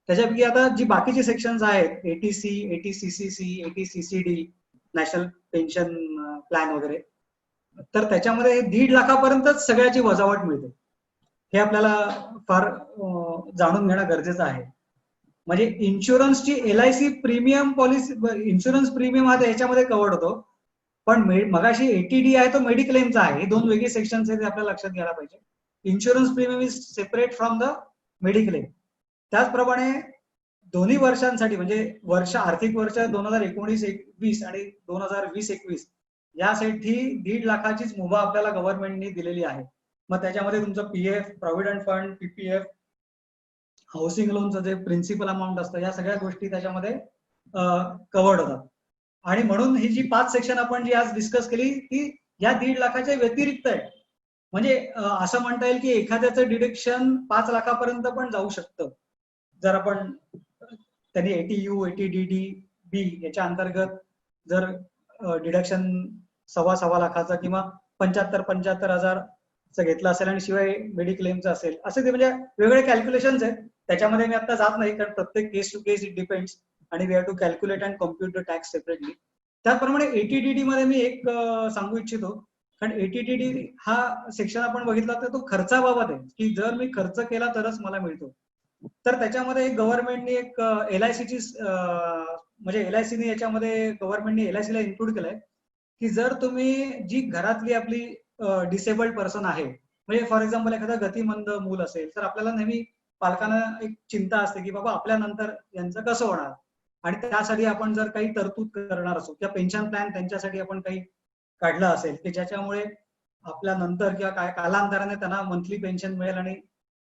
Speaker 3: त्याच्यापैकी आता जी बाकीची सेक्शन्स आहेत, एटीसी, एटीसीसीसी, एटीसीसीडी, नॅशनल पेन्शन प्लॅन वगैरे, तर त्याच्यामध्ये 1.5 लाखापर्यंतच सगळ्याची वजावट मिळते. हे आपल्याला फार जाणून घेणं गरजेचं आहे. म्हणजे इन्शुरन्सची LIC premium policy, insurance premium हा याच्यामध्ये कव्हर्ड होतो, पण मगाशी ATD आहे तो मेडिक्लेमचा आहे. हे 2 वेगळे सेक्शन्स आहेत, ते आपल्याला लक्षात घ्यायला पाहिजे. Insurance premium is separate from the mediclaim. त्याचप्रमाणे दोन्ही वर्षांसाठी म्हणजे आर्थिक वर्ष 2019-20 आणि 2020-21 यासाठी 1.5 लाखाचीच मुभा आपल्याला गव्हर्नमेंटने दिलेली आहे. मग त्याच्यामध्ये तुमचं PF, provident fund, PPF, housing लोनचं जे प्रिन्सिपल अमाऊंट असतं, या सगळ्या गोष्टी त्याच्यामध्ये कव्हर्ड होतात. आणि म्हणून ही जी 5 सेक्शन आपण जी आज डिस्कस केली ती या 1.5 लाखाच्या व्यतिरिक्त आहे. म्हणजे असं म्हणता येईल की एखाद्याचं डिडक्शन 5 लाखापर्यंत पण जाऊ शकतं जर आपण त्यांनी ATU, ATDD-B याच्या अंतर्गत जर डिडक्शन 1.25 लाखाचं किंवा 75,000 घेतलं असेल आणि शिवाय मेडिक्लेमचं असेल, असे ते म्हणजे वेगवेगळे कॅल्क्युलेशन्स आहेत. त्याच्यामध्ये मी आता जात नाही कारण प्रत्येक case to case it depends आणि we have to calculate and compute the tax separately. त्याचप्रमाणे ATDD मध्ये मी एक सांगू इच्छितो, कारण ATDD हा सेक्शन आपण बघितला तर तो खर्चाबाबत आहे की जर मी खर्च केला तरच मला मिळतो. तर त्याच्यामध्ये गव्हर्नमेंटने एक LICची म्हणजे LICने याच्यामध्ये गव्हर्नमेंटने LICला इन्क्लूड केलंय की जर तुम्ही जी घरातली आपली डिसेबल्ड पर्सन आहे, म्हणजे फॉर एक्झाम्पल एखादा गतिमंद मूल असेल तर आपल्याला नेहमी पालकांना एक चिंता असते की बाबा आपल्यानंतर यांचं कसं होणार, आणि त्यासाठी आपण जर काही तरतूद करणार असो किंवा पेन्शन प्लॅन त्यांच्यासाठी आपण काही काढलं असेल की ज्याच्यामुळे आपल्या नंतर किंवा काय कालांतराने त्यांना मंथली पेन्शन मिळेल आणि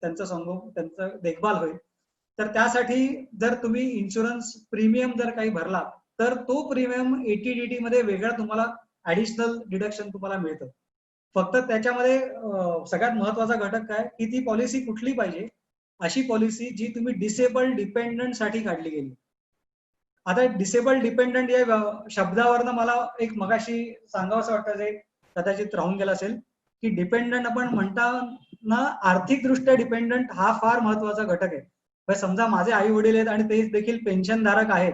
Speaker 3: त्यांचं देखभाल होईल, तर त्यासाठी जर तुम्ही इन्शुरन्स प्रीमियम जर काही भरला तर तो प्रीमियम ATDD मध्ये वेगळा तुम्हाला ऍडिशनल डिडक्शन तुम्हाला मिळतं. फक्त त्याच्यामध्ये सगळ्यात महत्वाचा घटक काय की ती पॉलिसी कुठली पाहिजे, अशी पॉलिसी जी तुम्ही डिसेबल्ड डिपेंडंट साठी काढली गेली. आता डिसेबल्ड डिपेंडंट या शब्दावरनं मला एक मगाशी सांगावंसं वाटतं, जे कदाचित राहून गेलं असेल, की डिपेंडंट आपण म्हणताना आर्थिकदृष्ट्या डिपेंडंट हा फार महत्वाचा घटक आहे. समजा माझे आई वडील आहेत आणि ते देखील पेन्शनधारक आहेत,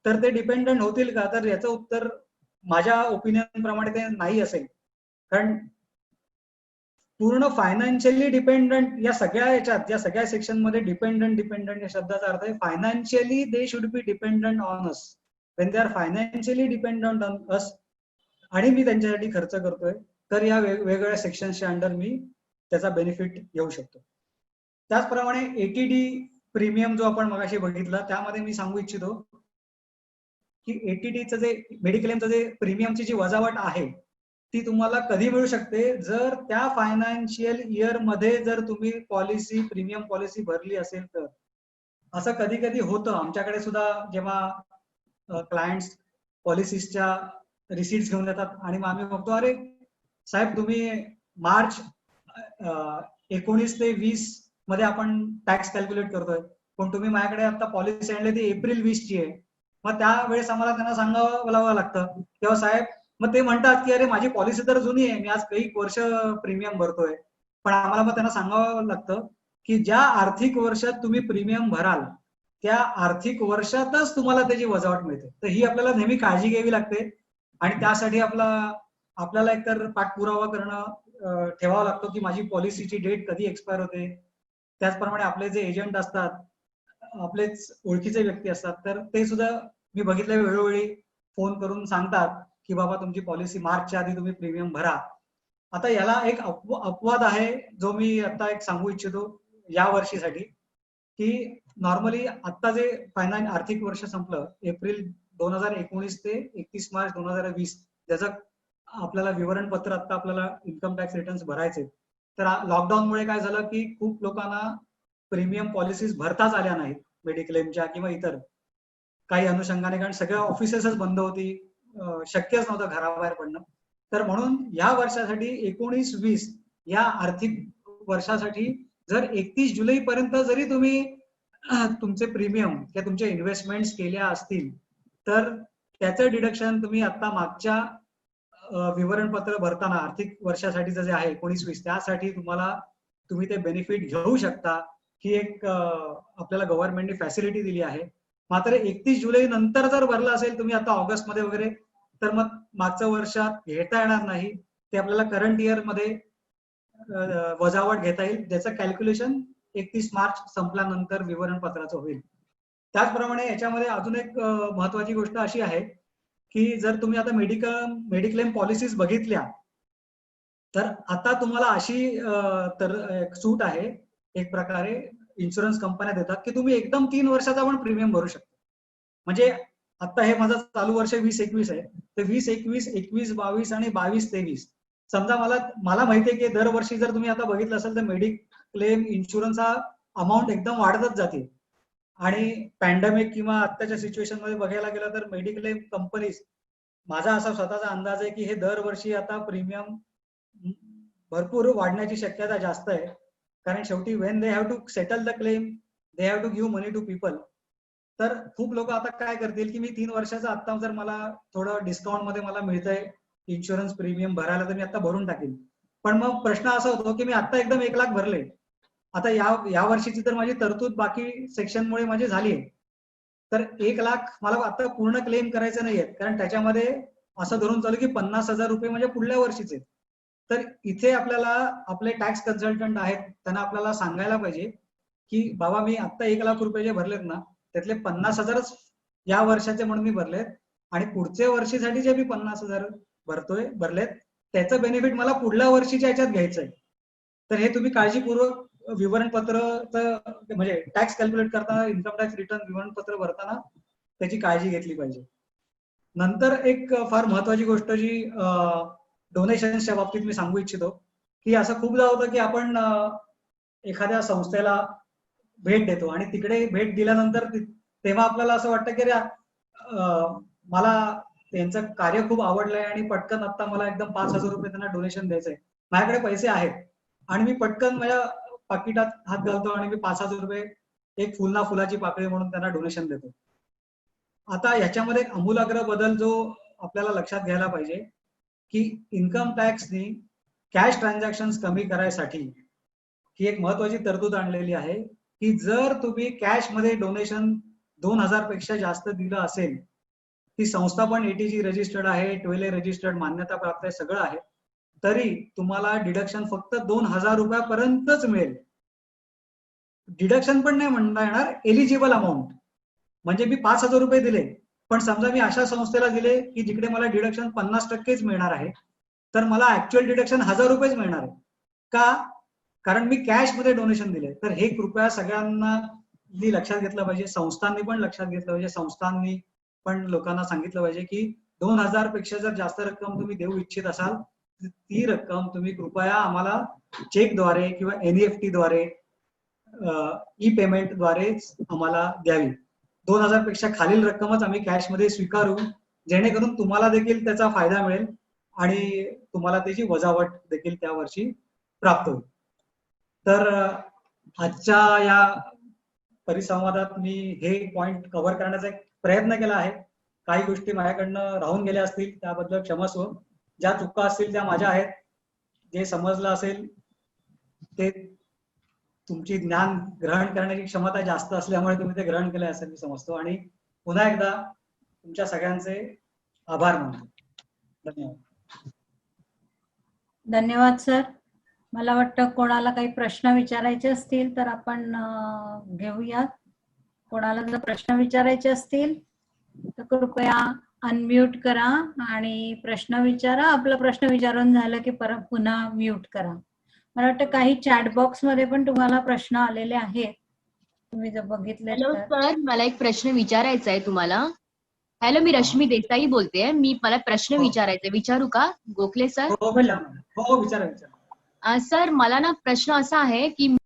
Speaker 3: तर ते डिपेंडंट होतील का? तर याचं उत्तर माझ्या ओपिनियन प्रमाणे ते नाही असेल. कारण पूर्ण फायनान्शियली डिपेंडंट या सगळ्या सेक्शन मध्ये डिपेंडंट या शब्दाचा अर्थ आहे financially they should be dependent on us. When they are financially dependent on us आणि मी त्यांच्यासाठी खर्च करतोय, तर या वेगवेगळ्या सेक्शनच्या अंडर मी त्याचा बेनिफिट घेऊ शकतो. त्याचप्रमाणे ATD प्रीमियम जो आपण मगाशी बघितला त्यामध्ये मी सांगू इच्छितो की एटीडीचं जे मेडिक्लेमचं जे प्रीमियमची जी वजावट आहे ती तुम्हाला कधी मिळू शकते, जर त्या फायनान्शियल इयर मध्ये जर तुम्ही पॉलिसी प्रीमियम पॉलिसी भरली असेल तर. असं कधी कधी होतं आमच्याकडे सुद्धा, जेव्हा क्लायंट्स पॉलिसीच्या रिसीट्स घेऊन येतात आणि मग आम्ही बघतो, अरे साहेब तुम्ही मार्च 19 ते 20 मध्ये आपण टॅक्स कॅल्क्युलेट करतोय, पण तुम्ही माझ्याकडे आता पॉलिसी आणली ती एप्रिल 20 ची आहे. मग त्यावेळेस आम्हाला त्यांना सांगावं लागतं तेव्हा साहेब मग ते म्हणतात की अरे माझी पॉलिसी तर जुनी आहे, मी आज काही वर्ष प्रीमियम भरतोय. पण आम्हाला मग त्यांना सांगावं लागतं की ज्या आर्थिक वर्षात तुम्ही प्रीमियम भराल त्या आर्थिक वर्षातच तुम्हाला त्याची वजावट मिळते. तर ही आपल्याला नेहमी काळजी घ्यावी लागते आणि त्यासाठी आपल्याला एकतर पाठपुरावा करणं ठेवावा लागतो की माझी पॉलिसीची डेट कधी एक्सपायर होते. त्याचप्रमाणे आपले जे एजंट असतात, आपलेच ओळखीचे व्यक्ती असतात, तर ते सुद्धा मी बघितलं वेळोवेळी फोन करून सांगतात की बाबा तुमची पॉलिसी मार्चच्या आधी तुम्ही प्रीमियम भरा. आता याला एक अपवाद आहे जो मी आता एक सांगू इच्छितो या वर्षीसाठी, की नॉर्मली आता जे आर्थिक वर्ष संपलं एप्रिल 2019 ते 31 मार्च 2020, त्याचं आपल्याला विवरणपत्र आता आपल्याला इन्कम टॅक्स रिटर्न्स भरायचे. तर लॉकडाऊनमुळे काय झालं की खूप लोकांना प्रीमियम पॉलिसीज भरताच आल्या नाहीत, मेडिक्लेमच्या किंवा इतर काही अनुषंगाने, कारण सगळ्या ऑफिसेसच बंद होती, शक्यच नव्हतं घराबाहेर पडणं. तर म्हणून या वर्षासाठी 19-20 या आर्थिक वर्षासाठी जर 31 जुलै पर्यंत जरी तुम्ही तुमचे प्रीमियम किंवा तुमचे इन्व्हेस्टमेंट्स केल्या असतील तर त्याचं डिडक्शन तुम्ही आता मागच्या विवरणपत्र भरताना आर्थिक वर्षासाठीचं जे आहे 19-20 त्यासाठी तुम्ही ते बेनिफिट घेऊ शकता. ही एक आपल्याला गव्हर्नमेंटने फॅसिलिटी दिली आहे. मात्र 31 जुलै नंतर जर भरला असेल तुम्ही आता ऑगस्ट मध्ये वगैरे, तर मग मागच्या वर्षात घेता येणार नाही, ते आपल्याला करंट इयर मध्ये वजावट घेता येईल, ज्याचं कॅल्क्युलेशन 31 मार्च संपल्यानंतर विवरणपत्राचं होईल. त्याचप्रमाणे याच्यामध्ये अजून एक महत्वाची गोष्ट अशी आहे की जर तुम्ही आता मेडिक्लेम पॉलिसीज बघितल्या तर आता तुम्हाला अशी तर सूट आहे एक प्रकारे इन्शुरन्स कंपन्या देतात की तुम्ही एकदम 3 वर्षाचा पण प्रीमियम भरू शकता. म्हणजे आता हे माझं चालू वर्ष 20-21 आहे, तर 20-21, 21-22 आणि 22-23 समजा मला माहिती आहे की दरवर्षी जर तुम्ही आता बघितलं असेल तर मेडिक्लेम इन्शुरन्स हा अमाऊंट एकदम वाढतच जाते. आणि पॅन्डेमिक किंवा आत्ताच्या सिच्युएशन मध्ये बघायला गेलं तर मेडिक्लेम कंपनीज, माझा असा स्वतःचा अंदाज आहे की हे दरवर्षी आता प्रीमियम भरपूर वाढण्याची शक्यता जास्त आहे. कारण शेवटी when they have to settle the claim they have to give money to people. तर खूप लोक आता काय करतील की मी 3 वर्षाचा आता जर मला थोडं डिस्काउंट मध्ये मला मिळतंय इन्शुरन्स प्रीमियम भरायला तर मी आता भरून टाकेल. पण मग प्रश्न असा होतो की मी आता एकदम 1 लाख भरले, आता या वर्षीची तर माझी तरतूद बाकी सेक्शनमुळे माझी झाली आहे, तर 1 लाख मला आता पूर्ण क्लेम करायचं नाहीये, कारण त्याच्यामध्ये असं धरून चालू की 50,000 रुपये म्हणजे पुढल्या वर्षीचे. तर इथे आपल्याला आपले टॅक्स कन्सल्टंट आहेत त्यांना आपल्याला सांगायला पाहिजे की बाबा मी आता 1 लाख रुपये जे भरलेत ना त्यातले 50,000च या वर्षाचे म्हणून मी भरलेत आणि पुढच्या वर्षीसाठी जे मी 50,000 भरलेत त्याचं बेनिफिट मला पुढल्या वर्षीच्या याच्यात घ्यायचंय. तर हे तुम्ही काळजीपूर्वक विवरणपत्रचं म्हणजे टॅक्स कॅल्क्युलेट करताना, इन्कम टॅक्स रिटर्न विवरणपत्र भरताना त्याची काळजी घेतली पाहिजे. नंतर एक फार महत्वाची गोष्ट जी डोनेशन्सच्या बाबतीत मी सांगू इच्छितो की असं खूपदा होतं की आपण एखाद्या संस्थेला भेट देतो आणि तिकडे भेट दिल्यानंतर तेव्हा आपल्याला असं वाटतं की मला त्यांचं कार्य खूप आवडलंय आणि पटकन आता मला एकदम 5,000 रुपये त्यांना डोनेशन द्यायचंय, माझ्याकडे पैसे आहेत आणि मी पटकन माझ्या पाकिटात हात घालतो आणि मी 5,000 रुपये एक फुलाची पाकळी म्हणून त्यांना डोनेशन देतो. आता ह्याच्यामध्ये एक आमूलाग्र बदल जो आपल्याला लक्षात घ्यायला पाहिजे की इन्कम टॅक्सनी कॅश ट्रान्झॅक्शन कमी करायसाठी ही एक महत्वाची तरतूद आणलेली आहे की जर तुम्ही कॅश मध्ये डोनेशन 2,000 पेक्षा जास्त दिलं असेल, ती संस्था पण एटीजी रजिस्टर्ड आहे, 12A रजिस्टर्ड, मान्यता प्राप्त आहे, सगळं आहे, तरी तुम्हाला डिडक्शन फक्त 2,000 रुपयापर्यंतच मिळेल. डिडक्शन पण नाही म्हणता येणार, एलिजिबल अमाऊंट. म्हणजे मी 5,000 रुपये दिले पण समजा मी अशा संस्थेला दिले की जिकडे मला डिडक्शन 50%च मिळणार आहे, तर मला ऍक्च्युअल डिडक्शन 1,000 रुपयेच मिळणार आहे. का? कारण मी कॅश मध्ये डोनेशन दिले. तर हे कृपया सगळ्यांना नी लक्षात घेतलं पाहिजे, संस्थांनी पण लक्षात घेतलं पाहिजे, संस्थांनी पण लोकांना सांगितलं पाहिजे की 2000 पेक्षा जर जास्त रक्कम तुम्ही देऊ इच्छित असाल तर ती रक्कम तुम्ही कृपया आम्हाला चेकद्वारे किंवा एनईएफटी द्वारे ई पेमेंट द्वारे आम्हाला द्यावी. 2000 पेक्षा खालील रक्कमच आम्ही कॅश मध्ये स्वीकारू, जेणेकरून तुम्हाला देखील त्याचा फायदा मिळेल आणि तुम्हाला त्याची वजावट देखील त्या वर्षी प्राप्त होईल. तर आजच्या या परिसंवादात मी हे पॉइंट कव्हर करण्याचा एक प्रयत्न केला आहे. काही गोष्टी माझ्याकडनं राहून गेल्या असतील त्याबद्दल क्षमस्व. ज्या चुका असतील त्या माझ्या आहेत. जे समजलं असेल ते तुमची ज्ञान ग्रहण करण्याची क्षमता जास्त असल्यामुळे तुम्ही ते ग्रहण केलं असं मी समजतो. आणि पुन्हा एकदा तुमच्या सगळ्यांचे आभार मानतो. धन्यवाद.
Speaker 1: धन्यवाद सर. मला वाटतं कोणाला काही प्रश्न विचारायचे असतील तर आपण घेऊयात. कोणाला जर प्रश्न विचारायचे असतील तर कृपया अनम्यूट करा आणि प्रश्न विचारा. आपला प्रश्न विचारून झालं की परत पुन्हा म्यूट करा. मला वाटतं काही चॅट बॉक्स मध्ये पण तुम्हाला प्रश्न आलेले आहेत, तुम्ही जर बघितले
Speaker 4: हॅलो
Speaker 1: तर.
Speaker 4: सर, मला एक प्रश्न विचारायचा आहे तुम्हाला. हॅलो, मी रश्मी देसाई बोलते. मला प्रश्न
Speaker 3: हो.
Speaker 4: विचारायचा आहे, विचारू का गोखले सर?
Speaker 3: हो विचारा विचारा.
Speaker 4: सर, मला ना प्रश्न असा आहे की